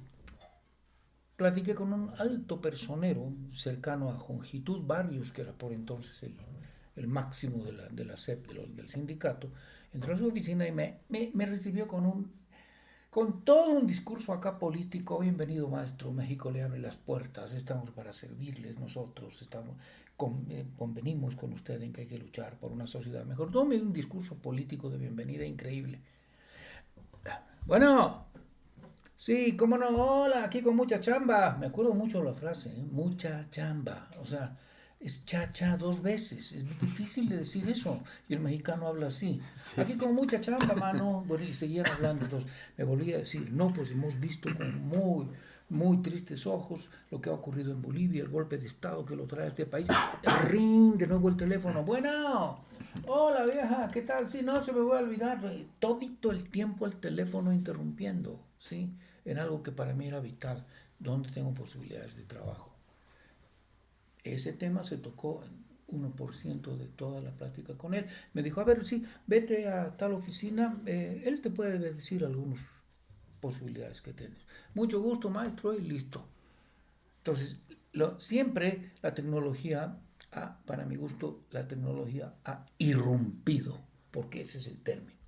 platiqué con un alto personero cercano a Jongitud Barrios, que era por entonces el máximo de la SEP, del sindicato. Entró a su oficina y me recibió con todo un discurso acá político. Bienvenido, maestro, México le abre las puertas, estamos para servirles, nosotros convenimos con usted en que hay que luchar por una sociedad mejor. Todo un discurso político de bienvenida increíble. Bueno, sí, cómo no, hola, aquí con mucha chamba. Me acuerdo mucho de la frase, ¿eh? Mucha chamba. O sea, es cha dos veces. Es difícil de decir eso. Y el mexicano habla así. Sí, Aquí sí. con mucha chamba, mano. Bueno, y seguían hablando. Entonces me volví a decir, no, pues hemos visto con muy tristes ojos, lo que ha ocurrido en Bolivia, el golpe de Estado que lo trae a este país. ¡Ring! De nuevo el teléfono. Bueno, hola vieja, ¿qué tal? Sí, no se me voy a olvidar. Todito el tiempo el teléfono interrumpiendo, ¿sí? En algo que para mí era vital, donde tengo posibilidades de trabajo. Ese tema se tocó en 1% de toda la plática con él. Me dijo, a ver, sí, vete a tal oficina, él te puede decir algunas posibilidades que tienes. Mucho gusto, maestro, y listo. Entonces, siempre la tecnología, para mi gusto, la tecnología ha irrumpido, porque ese es el término.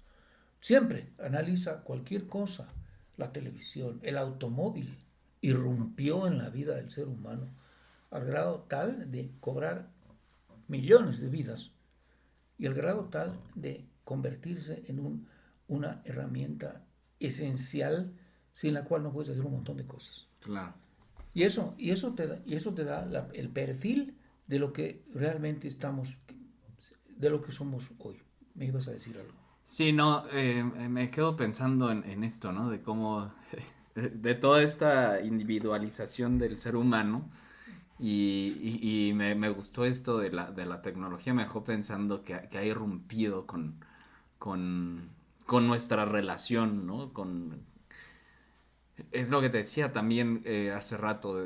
Siempre analiza cualquier cosa, la televisión, el automóvil, irrumpió en la vida del ser humano al grado tal de cobrar millones de vidas y al grado tal de convertirse en una herramienta esencial sin la cual no puedes hacer un montón de cosas. Claro. Y eso te da el perfil de lo que realmente estamos, de lo que somos hoy. Me ibas a decir algo. Sí, no, me quedo pensando en esto, ¿no? De cómo, de toda esta individualización del ser humano y me gustó esto de la tecnología, me dejó pensando que ha irrumpido con, con nuestra relación, ¿no? Es lo que te decía también hace rato,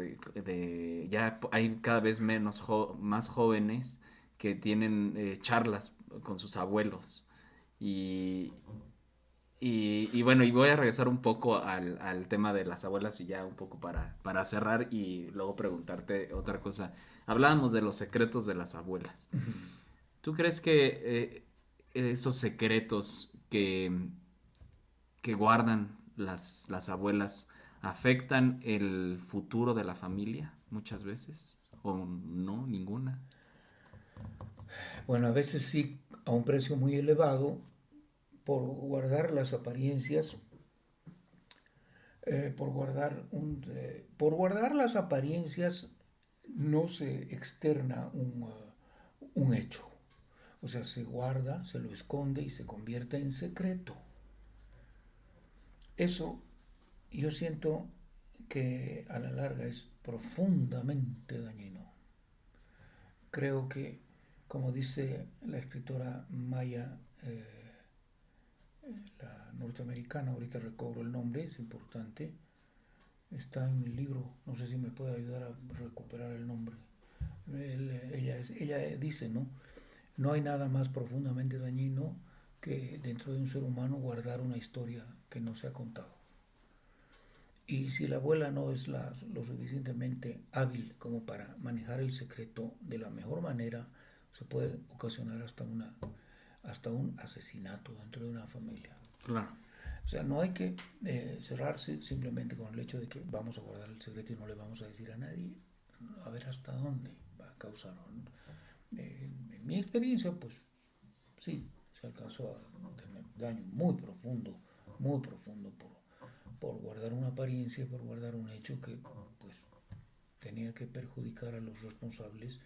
ya hay cada vez más jóvenes que tienen charlas con sus abuelos. Y, y bueno, y voy a regresar un poco al tema de las abuelas y ya un poco para cerrar y luego preguntarte otra cosa. Hablábamos de los secretos de las abuelas. ¿Tú crees que esos secretos que guardan las abuelas afectan el futuro de la familia muchas veces? ¿O no, ninguna? Bueno, a veces sí, a un precio muy elevado, por guardar las apariencias, por guardar las apariencias no se externa un hecho. O sea, se guarda, se lo esconde y se convierte en secreto. Eso yo siento que a la larga es profundamente dañino. Creo que, como dice la escritora Maya, la norteamericana, ahorita recobro el nombre, es importante, está en mi libro, no sé si me puede ayudar a recuperar el nombre. Ella dice, ¿no? No hay nada más profundamente dañino que dentro de un ser humano guardar una historia que no se ha contado. Y si la abuela no es lo suficientemente hábil como para manejar el secreto de la mejor manera, se puede ocasionar hasta un asesinato dentro de una familia. Claro. O sea, no hay que cerrarse simplemente con el hecho de que vamos a guardar el secreto y no le vamos a decir a nadie. A ver hasta dónde va a causar. En mi experiencia, pues sí, se alcanzó a tener daño muy profundo por guardar una apariencia, por guardar un hecho que pues tenía que perjudicar a los responsables,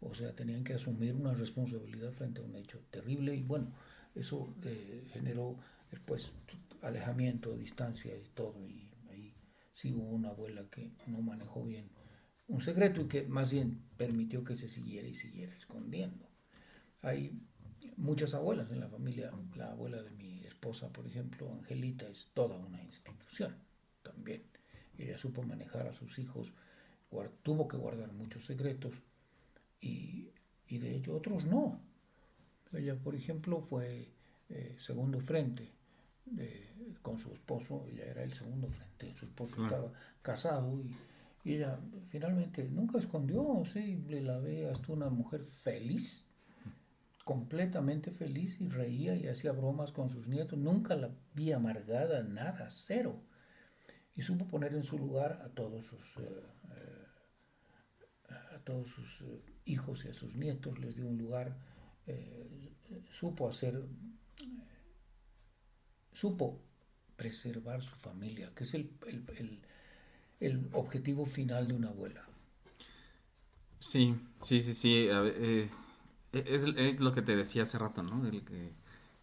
o sea, tenían que asumir una responsabilidad frente a un hecho terrible y bueno, eso generó pues alejamiento, distancia y todo y ahí sí hubo una abuela que no manejó bien un secreto y que más bien permitió que se siguiera y siguiera escondiendo. Hay muchas abuelas en la familia. La abuela de mi esposa, por ejemplo, Angelita, es toda una institución también. Ella supo manejar a sus hijos, tuvo que guardar muchos secretos y de hecho otros no. Ella, por ejemplo, fue segundo frente con su esposo. Ella era el segundo frente. Su esposo Claro. estaba casado y ella finalmente nunca escondió. Sí, la ve hasta una mujer feliz, completamente feliz y reía y hacía bromas con sus nietos. Nunca la vi amargada, nada, cero. Y supo poner en su lugar a todos sus hijos y a sus nietos, les dio un lugar, supo hacer, supo preservar su familia, que es el objetivo final de una abuela. Sí, sí, sí, sí. Es lo que te decía hace rato, ¿no?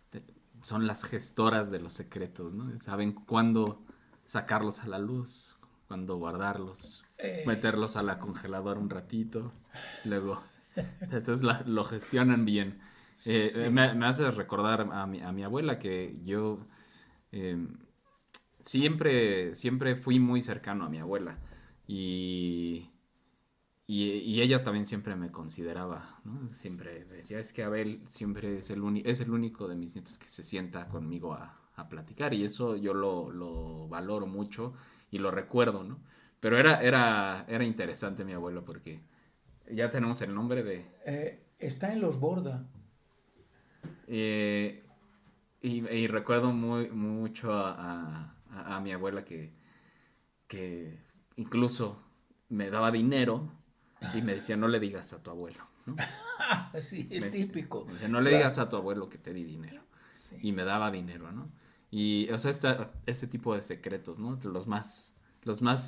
Te- son las gestoras de los secretos, ¿no? Saben cuándo sacarlos a la luz, cuándo guardarlos, meterlos a la congeladora un ratito, luego, entonces lo gestionan bien. Sí, Me hace recordar a mi abuela que yo eh, siempre fui muy cercano a mi abuela y, y ella también siempre me consideraba, ¿no? Siempre decía, es que Abel siempre es el único de mis nietos que se sienta conmigo a platicar y eso yo lo valoro mucho y lo recuerdo, ¿no? Pero era interesante mi abuelo porque ya tenemos el nombre de... está en los Borda. eh, y recuerdo mucho a mi abuela que incluso me daba dinero y me decía, no le digas a tu abuelo, ¿no? Sí, Me el decía, típico. me decía, no le digas Claro. a tu abuelo que te di dinero. Sí, Y me daba dinero, ¿no? Y, o sea, ese tipo de secretos, ¿no? Los más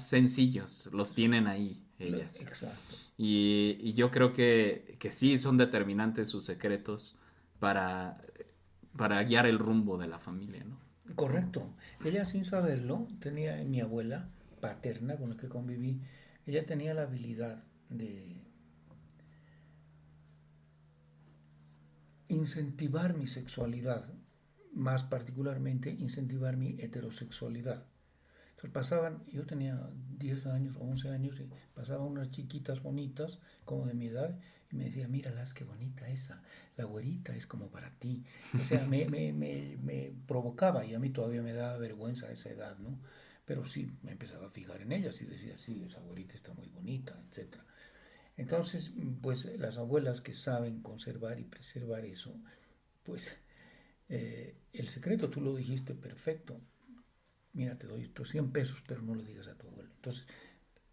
sencillos, los tienen ahí ellas. exacto. Y yo creo que sí son determinantes sus secretos para, para guiar el rumbo de la familia, ¿no? Correcto. Ella sin saberlo tenía, mi abuela paterna con la que conviví, ella tenía la habilidad de incentivar mi sexualidad, más particularmente incentivar mi heterosexualidad. Entonces pasaban, yo tenía 10 años, 11 años, y pasaban unas chiquitas bonitas, como de mi edad, y me decía, míralas, qué bonita esa, la güerita es como para ti. O sea, me provocaba, y a mí todavía me daba vergüenza a esa edad, ¿no? Pero sí, me empezaba a fijar en ellas y decía, sí, esa güerita está muy bonita, etcétera. Entonces, pues las abuelas que saben conservar y preservar eso, pues el secreto, tú lo dijiste perfecto. Mira, te doy estos 100 pesos, pero no le digas a tu abuelo. Entonces,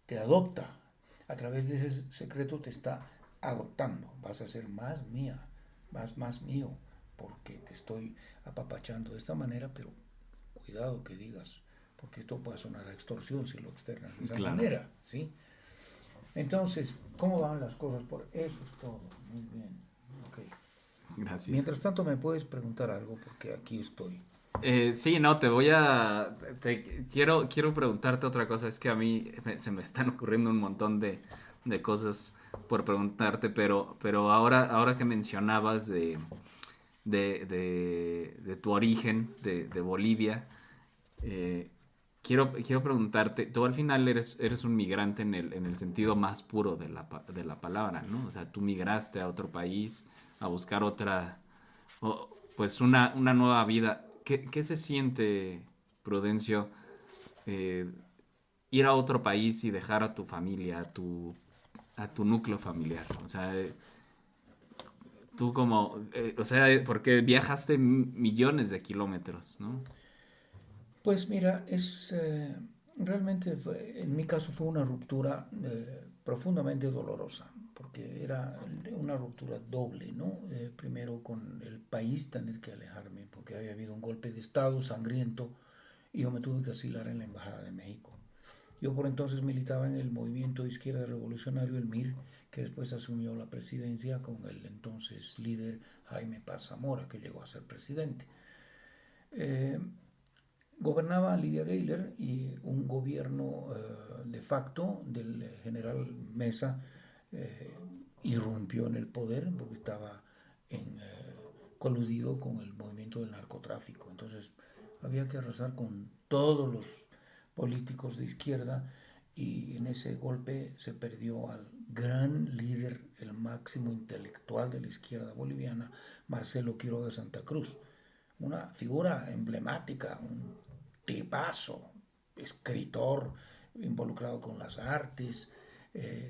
te adopta. A través de ese secreto te está adoptando. Vas a ser más mía, más mío, porque te estoy apapachando de esta manera, pero cuidado que digas, porque esto puede sonar a extorsión si lo externas de esa Claro, manera, ¿sí? Entonces, ¿cómo van las cosas? Por eso es todo. Muy bien. Ok. gracias. Mientras tanto, me puedes preguntar algo porque aquí estoy. Sí, no, quiero preguntarte otra cosa. Es que a mí se me están ocurriendo un montón de cosas por preguntarte, pero ahora que mencionabas de tu origen, de Bolivia, eh, quiero preguntarte, tú al final eres un migrante en el sentido más puro de de la palabra, ¿no? O sea, tú migraste a otro país a buscar pues una nueva vida. ¿Qué se siente, Prudencio, eh, ir a otro país y dejar a tu familia, a tu núcleo familiar? O sea, tú como, o sea, porque viajaste millones de kilómetros, ¿no? Pues mira, realmente en mi caso fue una ruptura profundamente dolorosa, porque era una ruptura doble, ¿no? Primero con el país tener que alejarme, porque había habido un golpe de Estado sangriento y yo me tuve que asilar en la Embajada de México. Yo por entonces militaba en el movimiento de izquierda revolucionario, el MIR, que después asumió la presidencia con el entonces líder Jaime Paz Zamora, que llegó a ser presidente. Eh, Gobernaba Lidia Gayler y un gobierno de facto del general Mesa eh, irrumpió en el poder porque estaba coludido con el movimiento del narcotráfico. Entonces había que arrasar con todos los políticos de izquierda y en ese golpe se perdió al gran líder, el máximo intelectual de la izquierda boliviana, Marcelo Quiroga Santa Cruz, una figura emblemática, un tipazo, escritor involucrado con las artes,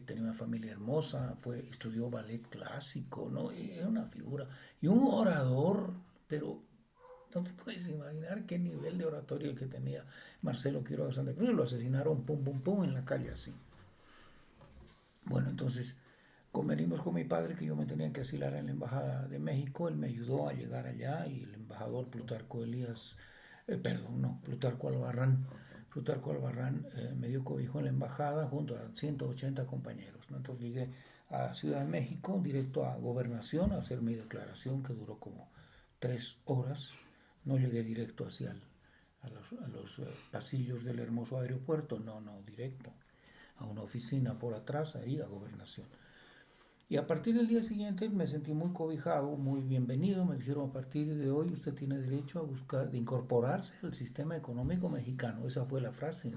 tenía una familia hermosa, estudió ballet clásico, ¿no? Era una figura. Y un orador, pero no te puedes imaginar qué nivel de oratoria que tenía Marcelo Quiroga Santa Cruz. Lo asesinaron pum, pum, pum en la calle así. Bueno, entonces convenimos con mi padre que yo me tenía que asilar en la Embajada de México. Él me ayudó a llegar allá y el embajador Plutarco Elías, perdón, no, Plutarco Albarrán me dio cobijo en la embajada junto a 180 compañeros, ¿no? Entonces llegué a Ciudad de México, directo a Gobernación, a hacer mi declaración que duró como 3 horas. No llegué directo hacia a los pasillos del hermoso aeropuerto, no, directo, a una oficina por atrás, ahí a Gobernación. Y a partir del día siguiente me sentí muy cobijado, muy bienvenido. Me dijeron, a partir de hoy usted tiene derecho a buscar, de incorporarse al sistema económico mexicano. Esa fue la frase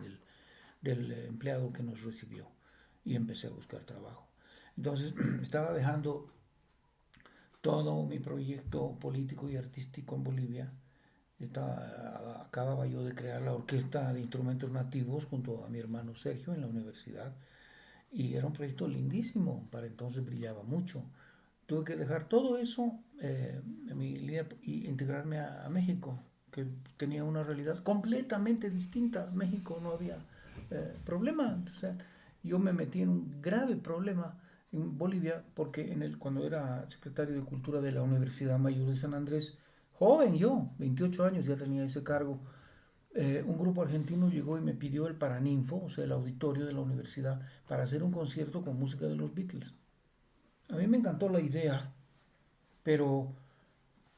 del empleado que nos recibió. Y empecé a buscar trabajo. Entonces estaba dejando todo mi proyecto político y artístico en Bolivia. Acababa yo de crear la Orquesta de Instrumentos Nativos junto a mi hermano Sergio en la universidad. Y era un proyecto lindísimo, para entonces brillaba mucho. Tuve que dejar todo eso y integrarme a México, que tenía una realidad completamente distinta. México no había problema. O sea, yo me metí en un grave problema en Bolivia porque cuando era secretario de Cultura de la Universidad Mayor de San Andrés, joven yo, 28 años ya tenía ese cargo, un grupo argentino llegó y me pidió el Paraninfo, o sea, el auditorio de la universidad, para hacer un concierto con música de los Beatles. A mí me encantó la idea, pero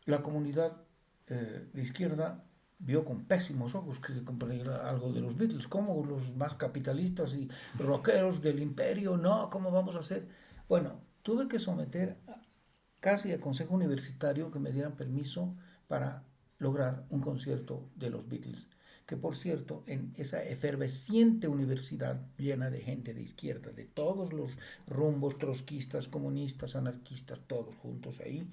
la comunidad de izquierda vio con pésimos ojos que se comprara algo de los Beatles. ¿Cómo los más capitalistas y rockeros del imperio? No, ¿cómo vamos a hacer? Bueno, tuve que someter casi al consejo universitario que me dieran permiso para lograr un concierto de los Beatles. Que por cierto, en esa efervesciente universidad llena de gente de izquierda, de todos los rumbos trotskistas, comunistas, anarquistas, todos juntos ahí,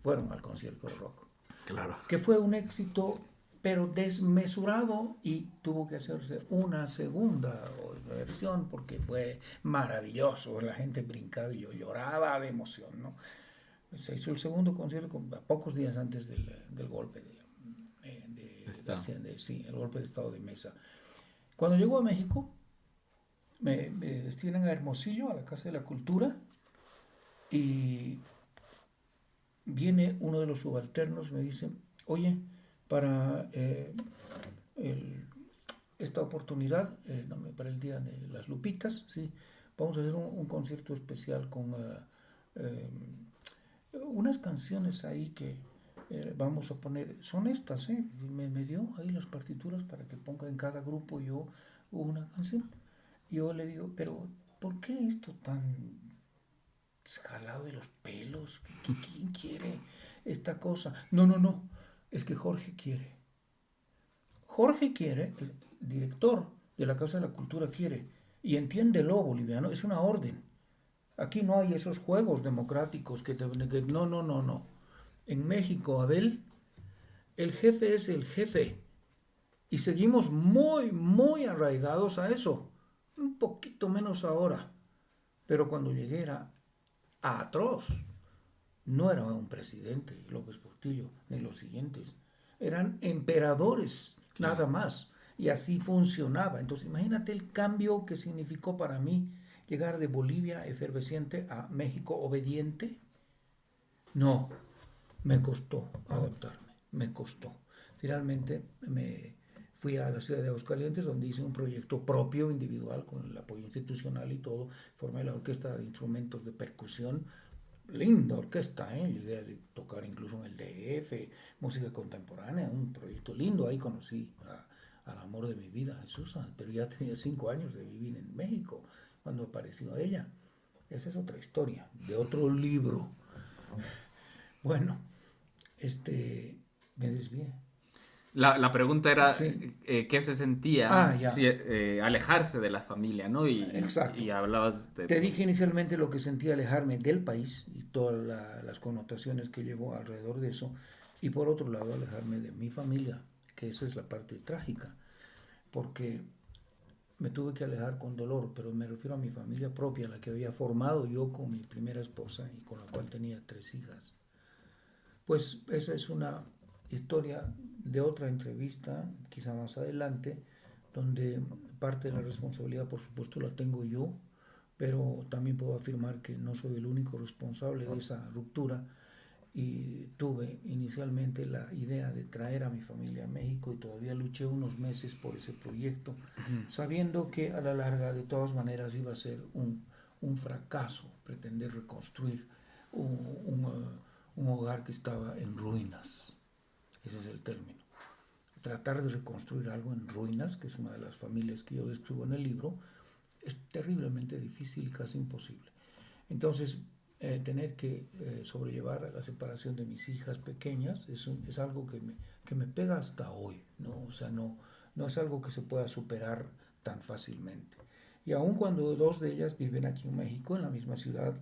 fueron al concierto de rock. Claro. Que fue un éxito, pero desmesurado, y tuvo que hacerse una segunda versión porque fue maravilloso. La gente brincaba y yo lloraba de emoción, ¿no? Se hizo el segundo concierto a pocos días antes del golpe sí, el golpe de estado de Mesa. Cuando llegó a México, me destinan a Hermosillo, a la Casa de la Cultura, y viene uno de los subalternos, me dice, oye, para esta oportunidad, para el Día de las Lupitas, ¿sí? Vamos a hacer un concierto especial con unas canciones ahí que vamos a poner, son estas, me dio ahí las partituras para que ponga en cada grupo yo una canción. Yo le digo, pero ¿por qué esto tan jalado de los pelos? ¿Quién quiere esta cosa? No, es que Jorge quiere. Jorge quiere, el director de la Casa de la Cultura quiere, y entiéndelo, boliviano, es una orden. Aquí no hay esos juegos democráticos que no. En México, Abel, el jefe es el jefe. Y seguimos muy arraigados a eso. Un poquito menos ahora. Pero cuando llegué era atroz. No era un presidente, López Portillo, ni los siguientes. Eran emperadores, nada más. Y así funcionaba. Entonces, imagínate el cambio que significó para mí llegar de Bolivia efervesciente a México obediente. No, me costó adaptarme, me costó. Finalmente me fui a la ciudad de Aguascalientes, donde hice un proyecto propio, individual, con el apoyo institucional y todo. Formé la Orquesta de Instrumentos de Percusión. Linda orquesta, llegué a tocar incluso en el DF, música contemporánea, un proyecto lindo. Ahí conocí al amor de mi vida, Jesús, pero ya tenía 5 años de vivir en México cuando apareció ella. Esa es otra historia, de otro libro. Bueno, me desvié. La pregunta era Sí. qué se sentía Ya. alejarse de la familia, ¿no? Exacto. Y hablabas de... Te dije inicialmente lo que sentía alejarme del país y todas las connotaciones que llevó alrededor de eso, y por otro lado alejarme de mi familia, que esa es la parte trágica, porque me tuve que alejar con dolor, pero me refiero a mi familia propia, la que había formado yo con mi primera esposa y con la cual tenía 3 hijas. Pues esa es una historia de otra entrevista, quizá más adelante, donde parte de la responsabilidad, por supuesto, la tengo yo, pero también puedo afirmar que no soy el único responsable de esa ruptura, y tuve inicialmente la idea de traer a mi familia a México y todavía luché unos meses por ese proyecto, sabiendo que a la larga de todas maneras iba a ser un fracaso pretender reconstruir un hogar que estaba en ruinas. Ese es el término. tratar de reconstruir algo en ruinas, que es una de las familias que yo describo en el libro, es terriblemente difícil y casi imposible. Entonces, tener que sobrellevar la separación de mis hijas pequeñas es algo que me pega hasta hoy, ¿no? O sea, no es algo que se pueda superar tan fácilmente. Y aun cuando dos de ellas viven aquí en México, en la misma ciudad,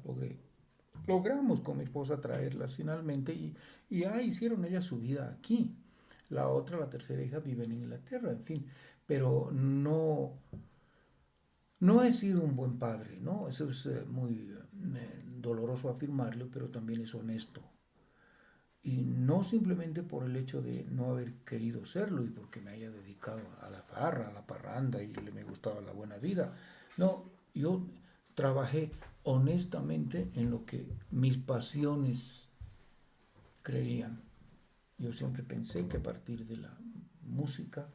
logramos con mi esposa traerlas finalmente y ya hicieron ellas su vida aquí. La otra, la tercera hija, vive en Inglaterra, en fin, pero no he sido un buen padre, ¿no? Eso es muy doloroso afirmarlo, pero también es honesto. Y no simplemente por el hecho de no haber querido serlo y porque me haya dedicado a la farra, a la parranda y me gustaba la buena vida. No, yo trabajé honestamente en lo que mis pasiones creían. Yo siempre pensé que a partir de la música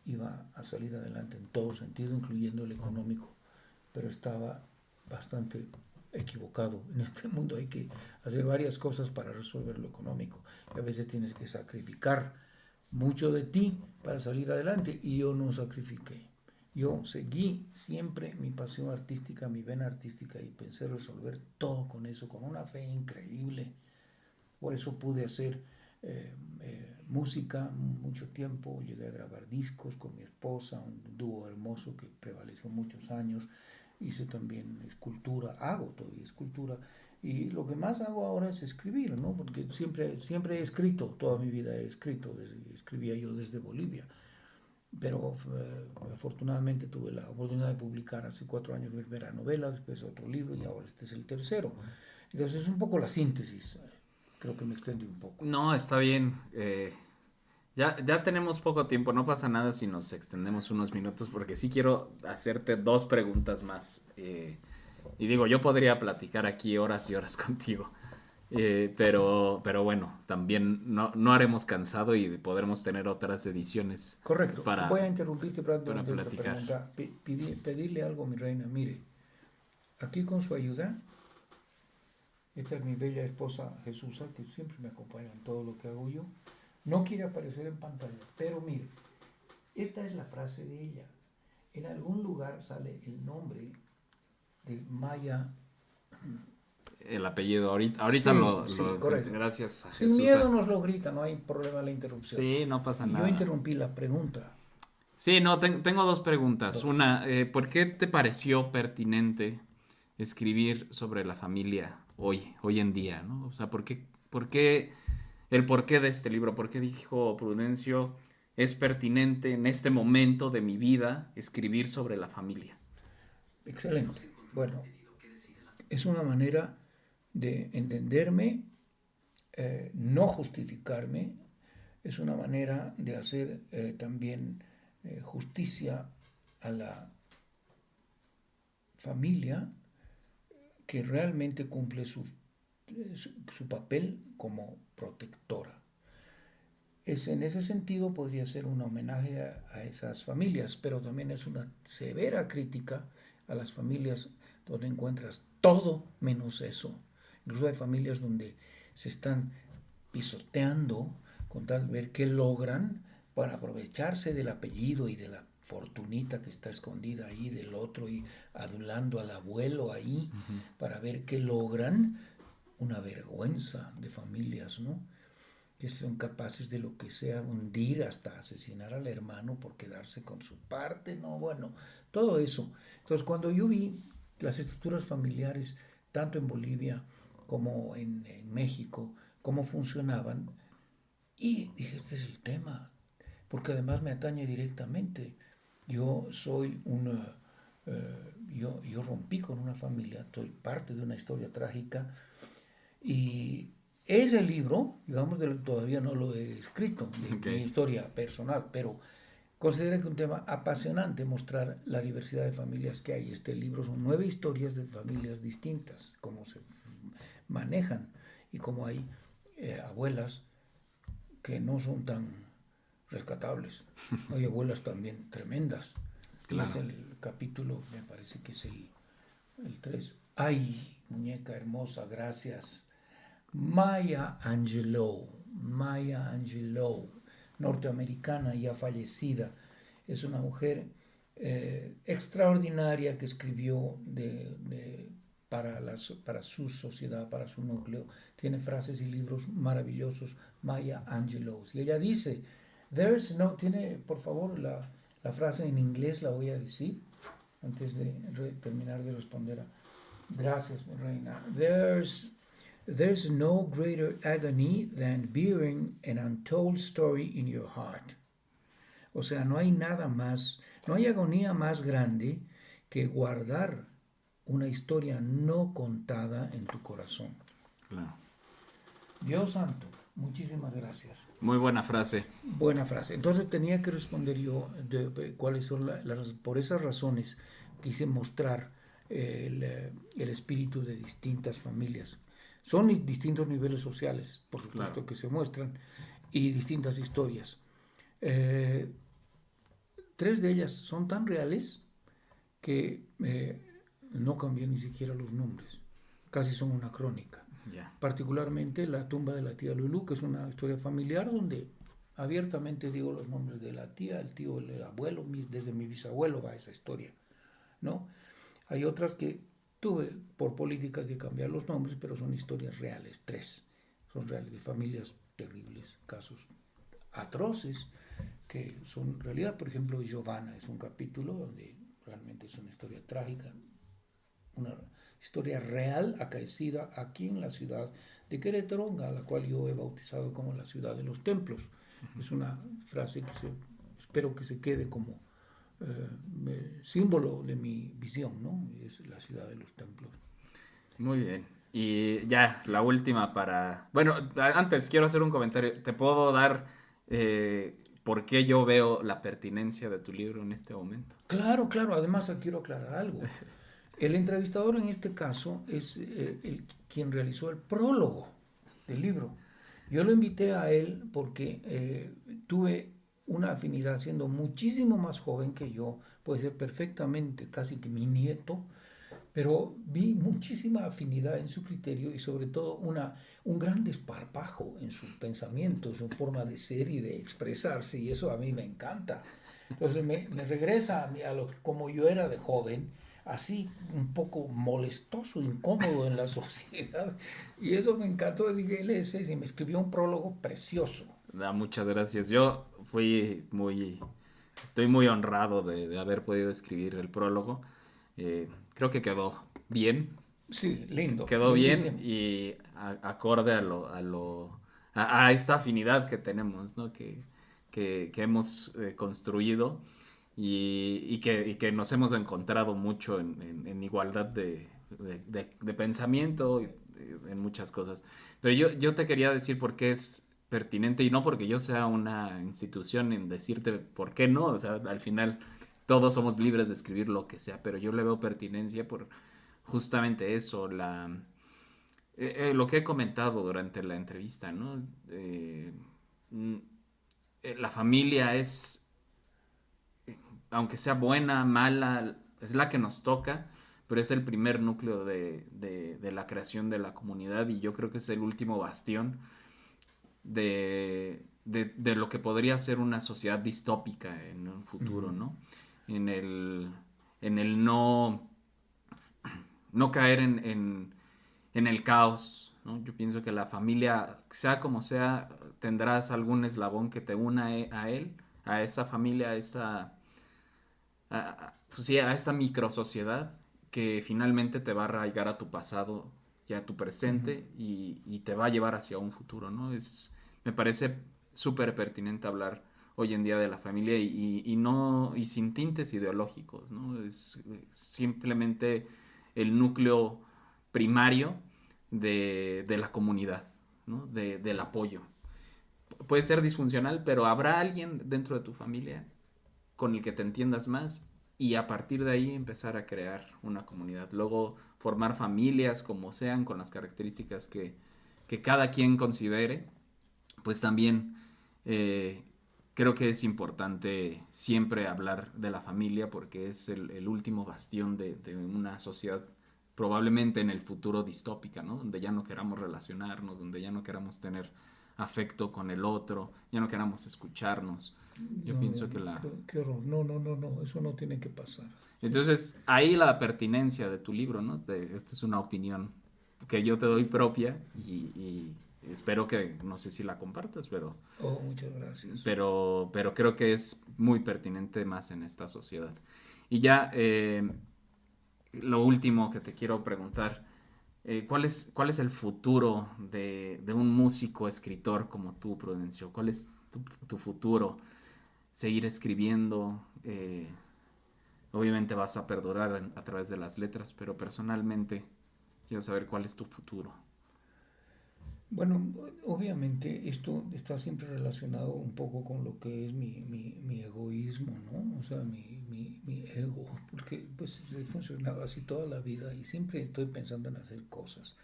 iba a salir adelante en todo sentido, incluyendo el económico, pero estaba bastante equivocado. En este mundo hay que hacer varias cosas para resolver lo económico y a veces tienes que sacrificar mucho de ti para salir adelante y yo no sacrifiqué. Yo seguí siempre mi pasión artística, mi vena artística y pensé resolver todo con eso, con una fe increíble. Por eso pude hacer música mucho tiempo, llegué a grabar discos con mi esposa, un dúo hermoso que prevaleció muchos años. Hice también escultura, hago todavía escultura. Y lo que más hago ahora es escribir, ¿no? Porque siempre he escrito, toda mi vida he escrito, escribía yo desde Bolivia. Pero afortunadamente tuve la oportunidad de publicar hace 4 años mi primera novela, después otro libro y ahora este es el tercero. Entonces es un poco la síntesis. Creo que me extendí un poco. No, está bien. Ya tenemos poco tiempo, no pasa nada si nos extendemos unos minutos porque sí quiero hacerte dos preguntas más. Y digo, yo podría platicar aquí horas y horas contigo, pero bueno, también no haremos cansado y podremos tener otras ediciones Correcto. Voy a para, interrumpirte para para otra platicar. pregunta. Pedirle algo, mi reina. Mire, aquí con su ayuda, esta es mi bella esposa Jesús, que siempre me acompaña en todo lo que hago yo. No quiere aparecer en pantalla, pero mire, esta es la frase de ella. En algún lugar sale el nombre de Maya. El apellido, ahorita Sí, sí, correcto. gracias a Sin Jesús. miedo nos lo grita, no hay problema en la interrupción. Sí, no pasa Y yo nada. interrumpí la pregunta. Sí, no, tengo dos preguntas. Dos. Una, ¿por qué te pareció pertinente escribir sobre la familia hoy en día, ¿no? O sea, el porqué de este libro? ¿Por qué dijo Prudencio, es pertinente en este momento de mi vida escribir sobre la familia? Excelente. Bueno, es una manera de entenderme, no justificarme, es una manera de hacer también justicia a la familia que realmente cumple su papel como protectora. En ese sentido podría ser un homenaje a esas familias, pero también es una severa crítica a las familias donde encuentras todo menos eso. Incluso hay familias donde se están pisoteando con tal ver qué logran para aprovecharse del apellido y de la fortunita que está escondida ahí del otro y adulando al abuelo ahí para ver qué logran. Una vergüenza de familias, ¿no? Que son capaces de lo que sea, hundir hasta asesinar al hermano por quedarse con su parte, no, bueno, todo eso. Entonces, cuando yo vi las estructuras familiares, tanto en Bolivia como en México, cómo funcionaban, y dije, este es el tema, porque además me atañe directamente. Yo soy yo rompí con una familia, soy parte de una historia trágica y ese libro, digamos, todavía no lo he escrito, de Ok, mi historia personal, pero considero que es un tema apasionante mostrar la diversidad de familias que hay. Este libro son 9 historias de familias distintas, cómo se manejan y cómo hay abuelas que no son tan rescatables. Hay abuelas también tremendas. Y es claro. el capítulo, me parece que es el 3. Ay, muñeca hermosa, gracias. Maya Angelou. norteamericana ya fallecida. Es una mujer extraordinaria que escribió para su sociedad, para su núcleo. Tiene frases y libros maravillosos, Maya Angelou. Y ella dice, tiene, por favor, la frase en inglés la voy a decir antes de terminar de responder a... Gracias, mi reina. There's no greater agony than bearing an untold story in your heart. O sea, no hay agonía más grande que guardar una historia no contada en tu corazón. Claro. Dios santo, muchísimas gracias. Muy buena frase. Buena frase. Entonces tenía que responder yo cuáles son por esas razones quise mostrar el espíritu de distintas familias. Son distintos niveles sociales, por supuesto, Claro. que se muestran, y distintas historias. 3 de ellas son tan reales que no cambian ni siquiera los nombres. Casi son una crónica. Yeah. Particularmente la tumba de la tía Lulú, que es una historia familiar donde abiertamente digo los nombres de la tía, el tío, el abuelo, desde mi bisabuelo va esa historia, ¿no? Hay otras que tuve por política que cambiar los nombres, pero son historias reales, 3. Son reales, de familias terribles, casos atroces, que son realidad. Por ejemplo, Giovanna es un capítulo donde realmente es una historia trágica, una historia real acaecida aquí en la ciudad de Querétaro, a la cual yo he bautizado como la ciudad de los templos. Es una frase que espero que se quede como símbolo de mi visión, ¿no? Es la ciudad de los templos. Muy bien. Y ya, la última para... Bueno, antes quiero hacer un comentario. ¿Te puedo dar por qué yo veo la pertinencia de tu libro en este momento? Claro, claro. Además, quiero aclarar algo. El entrevistador en este caso es quien realizó el prólogo del libro. Yo lo invité a él porque tuve una afinidad, siendo muchísimo más joven que yo, puede ser perfectamente casi que mi nieto, pero vi muchísima afinidad en su criterio y sobre todo un gran desparpajo en su pensamiento, en su forma de ser y de expresarse, y eso a mí me encanta. Entonces me regresa a lo que como yo era de joven, así un poco molestoso, incómodo en la sociedad, y eso me encantó. Dije, él es ese, y me escribió un prólogo precioso. Muchas gracias. Yo estoy muy honrado de haber podido escribir el prólogo. Creo que quedó bien. Sí, lindo, Quedó bien lindísimo. y acorde a esta afinidad que tenemos, ¿no? Que hemos construido y que nos hemos encontrado mucho en igualdad de pensamiento en muchas cosas. Pero yo te quería decir por qué es pertinente y no porque yo sea una institución en decirte por qué no, o sea, al final todos somos libres de escribir lo que sea, pero yo le veo pertinencia por justamente eso, lo que he comentado durante la entrevista, ¿no? Mm, la familia es, aunque sea buena, mala, es la que nos toca, pero es el primer núcleo de la creación de la comunidad y yo creo que es el último bastión de lo que podría ser una sociedad distópica en un futuro, Mm. ¿no? En el no caer en el caos, ¿no? Yo pienso que la familia, sea como sea, tendrás algún eslabón que te una a él, a esa familia, pues sí, a esta microsociedad que finalmente te va a arraigar a tu pasado y a tu Ujú. presente y te va a llevar hacia un futuro, ¿no? Me parece súper pertinente hablar hoy en día de la familia y sin tintes ideológicos, ¿no? Es simplemente el núcleo primario de la comunidad, ¿no? Del apoyo. Puede ser disfuncional, pero habrá alguien dentro de tu familia con el que te entiendas más y a partir de ahí empezar a crear una comunidad. Luego formar familias como sean, con las características que cada quien considere, pues también eh, creo que es importante siempre hablar de la familia porque es el último bastión de una sociedad probablemente en el futuro distópica, ¿no? Donde ya no queramos relacionarnos, donde ya no queramos tener afecto con el otro, ya no queramos escucharnos. Yo No, pienso que la... qué horror. No, no, no, no, eso no tiene que pasar. Sí, sí. Entonces, ahí la pertinencia de tu libro, ¿no? Esta es una opinión que yo te doy propia y espero que, no sé si la compartas, Oh, muchas gracias. pero creo que es muy pertinente más en esta sociedad. Y ya, lo último que te quiero preguntar, cuál es el futuro de un músico, escritor como tú, Prudencio? ¿Cuál es tu futuro? ¿Seguir escribiendo? Obviamente vas a perdurar a través de las letras, pero personalmente quiero saber cuál es tu futuro. Bueno, obviamente esto está siempre relacionado un poco con lo que es mi egoísmo, ¿no? O sea, mi ego, porque pues he funcionado así toda la vida y siempre estoy pensando en hacer cosas.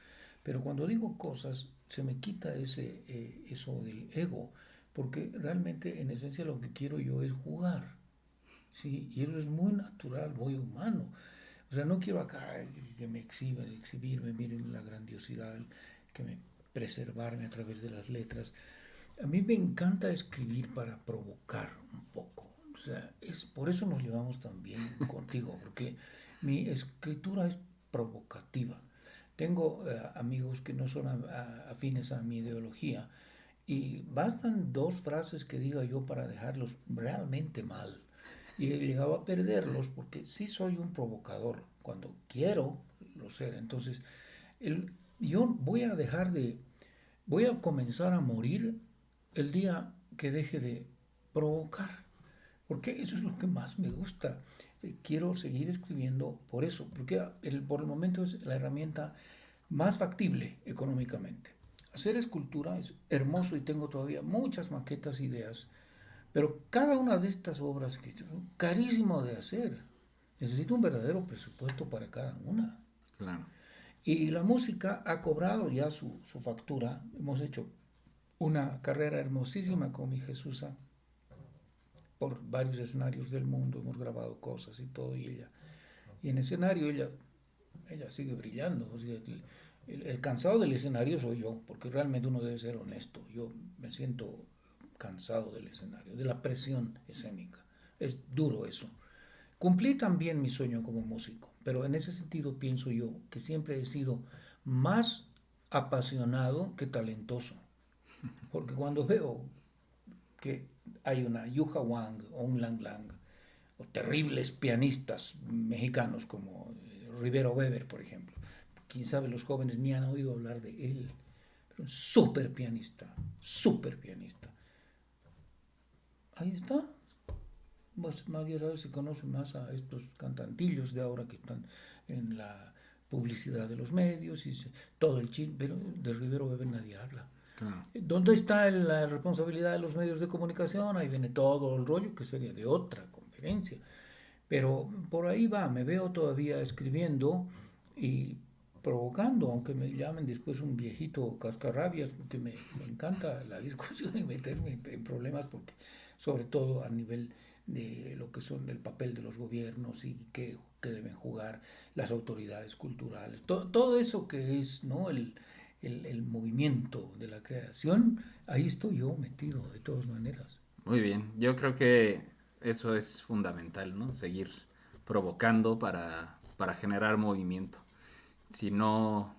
Pero cuando digo cosas, se me quita eso del ego, porque realmente en esencia lo que quiero yo es jugar, ¿sí? Y eso es muy natural, muy humano. O sea, no quiero acá que me exhibirme, miren la grandiosidad, que me preservarme a través de las letras. A mí me encanta escribir para provocar un poco. O sea, por eso nos llevamos tan bien contigo, porque mi escritura es provocativa. Tengo amigos que no son afines a mi ideología y bastan dos frases que diga yo para dejarlos realmente mal. Y he llegado a perderlos porque sí soy un provocador. Cuando quiero lo ser. Entonces, el, yo voy a comenzar a morir el día que deje de provocar. Porque eso es lo que más me gusta. Quiero seguir escribiendo por eso. Porque por el momento es la herramienta más factible económicamente. Hacer escultura es hermoso y tengo todavía muchas maquetas, ideas, pero cada una de estas obras que es carísimo de hacer, necesito un verdadero presupuesto para cada una. Claro. Y la música ha cobrado ya su factura. Hemos hecho una carrera hermosísima con mi Jesús por varios escenarios del mundo. Hemos grabado cosas y todo. Y en escenario ella sigue brillando. O sea, el cansado del escenario soy yo, porque realmente uno debe ser honesto. Yo me siento cansado del escenario, de la presión escénica. Es duro eso. Cumplí también mi sueño como músico, pero en ese sentido pienso yo que siempre he sido más apasionado que talentoso. Porque cuando veo que hay una Yuja Wang o un Lang Lang, o terribles pianistas mexicanos como Rivero Weber, por ejemplo, quién sabe, los jóvenes ni han oído hablar de él, pero un súper pianista, súper pianista. Ahí está. Pues más bien sabes se conoce más a estos cantantillos de ahora que están en la publicidad de los medios y todo el chin, pero de Rivero Weber nadie habla. Claro. ¿Dónde está la responsabilidad de los medios de comunicación? Ahí viene todo el rollo que sería de otra conferencia. Pero por ahí va, me veo todavía escribiendo y provocando, aunque me llamen después un viejito cascarrabias, porque me encanta la discusión y meterme en problemas, porque sobre todo a nivel de lo que son el papel de los gobiernos y que deben jugar las autoridades culturales, todo eso que es, ¿no? El movimiento de la creación, ahí estoy yo metido de todas maneras. Muy bien. Yo creo que eso es fundamental, ¿no? Seguir provocando para generar movimiento. Si no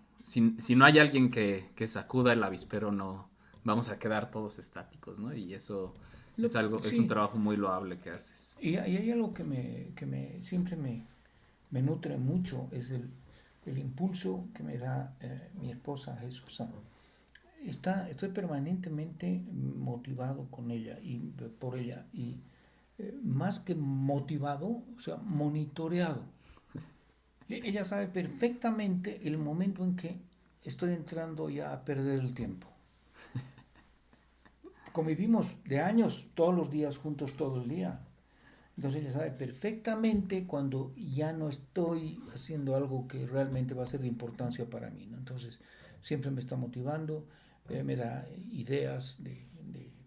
hay alguien que sacuda el avispero, no vamos a quedar todos estáticos, ¿no? Y eso es un Sí, trabajo muy loable que haces. y hay algo siempre me nutre mucho, es el impulso que me da mi esposa Jesús. Estoy permanentemente motivado con ella y por ella, y más que motivado, o sea, monitoreado. Ella sabe perfectamente el momento en que estoy entrando ya a perder el tiempo. Convivimos de años, todos los días juntos, todo el día. Entonces ella sabe perfectamente cuando ya no estoy haciendo algo que realmente va a ser de importancia para mí, ¿no? Entonces siempre me está motivando, me da ideas de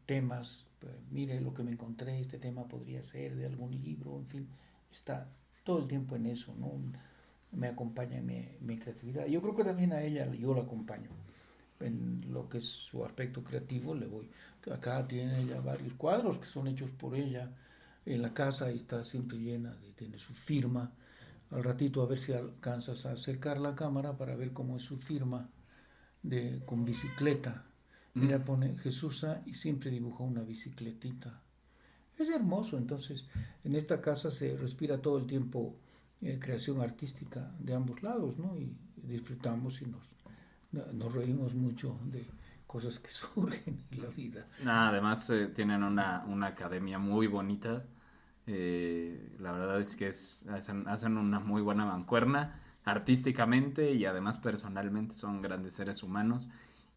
temas. Mire lo que me encontré, este tema podría ser de algún libro, en fin, está todo el tiempo en eso, ¿no? Me acompaña en mi creatividad. Yo creo que también a ella yo la acompaño. en lo que es su aspecto creativo, le voy. Acá tiene ella varios cuadros que son hechos por ella en la casa y está siempre llena, tiene su firma. Al ratito a ver si alcanzas a acercar la cámara para ver cómo es su firma con bicicleta. Mm. Ella pone Jesús y siempre dibujó una bicicletita. Es hermoso, entonces en esta casa se respira todo el tiempo creación artística de ambos lados, ¿no? Y disfrutamos y nos reímos mucho de cosas que surgen en la vida. Además, tienen una academia muy bonita. La verdad es que hacen una muy buena mancuerna artísticamente y además personalmente son grandes seres humanos.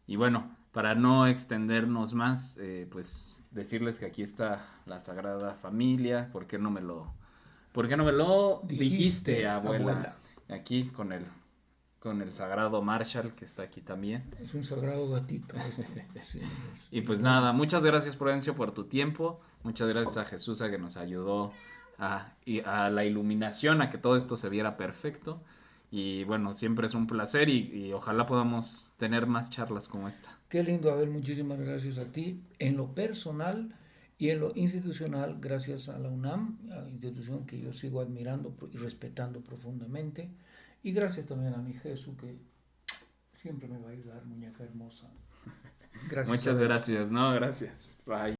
Y bueno, para no extendernos más, pues decirles que aquí está la Sagrada Familia. ¿Por qué no me lo dijiste, Dijiste, abuela? abuela, Aquí con el Sagrado Marshall que está aquí también. es un sagrado gatito este. Sí, Y pues nada, muchas gracias Prudencio por tu tiempo, muchas gracias a Jesús que nos ayudó a la iluminación, a que todo esto se viera perfecto. Y bueno, siempre es un placer y ojalá podamos tener más charlas como esta. Qué lindo, Abel, muchísimas gracias a ti. En lo personal y en lo institucional, gracias a la UNAM, a la institución que yo sigo admirando y respetando profundamente. Y gracias también a mi Jesús, que siempre me va a ayudar, muñeca hermosa. Gracias, Muchas Abel. gracias, no, gracias. Bye.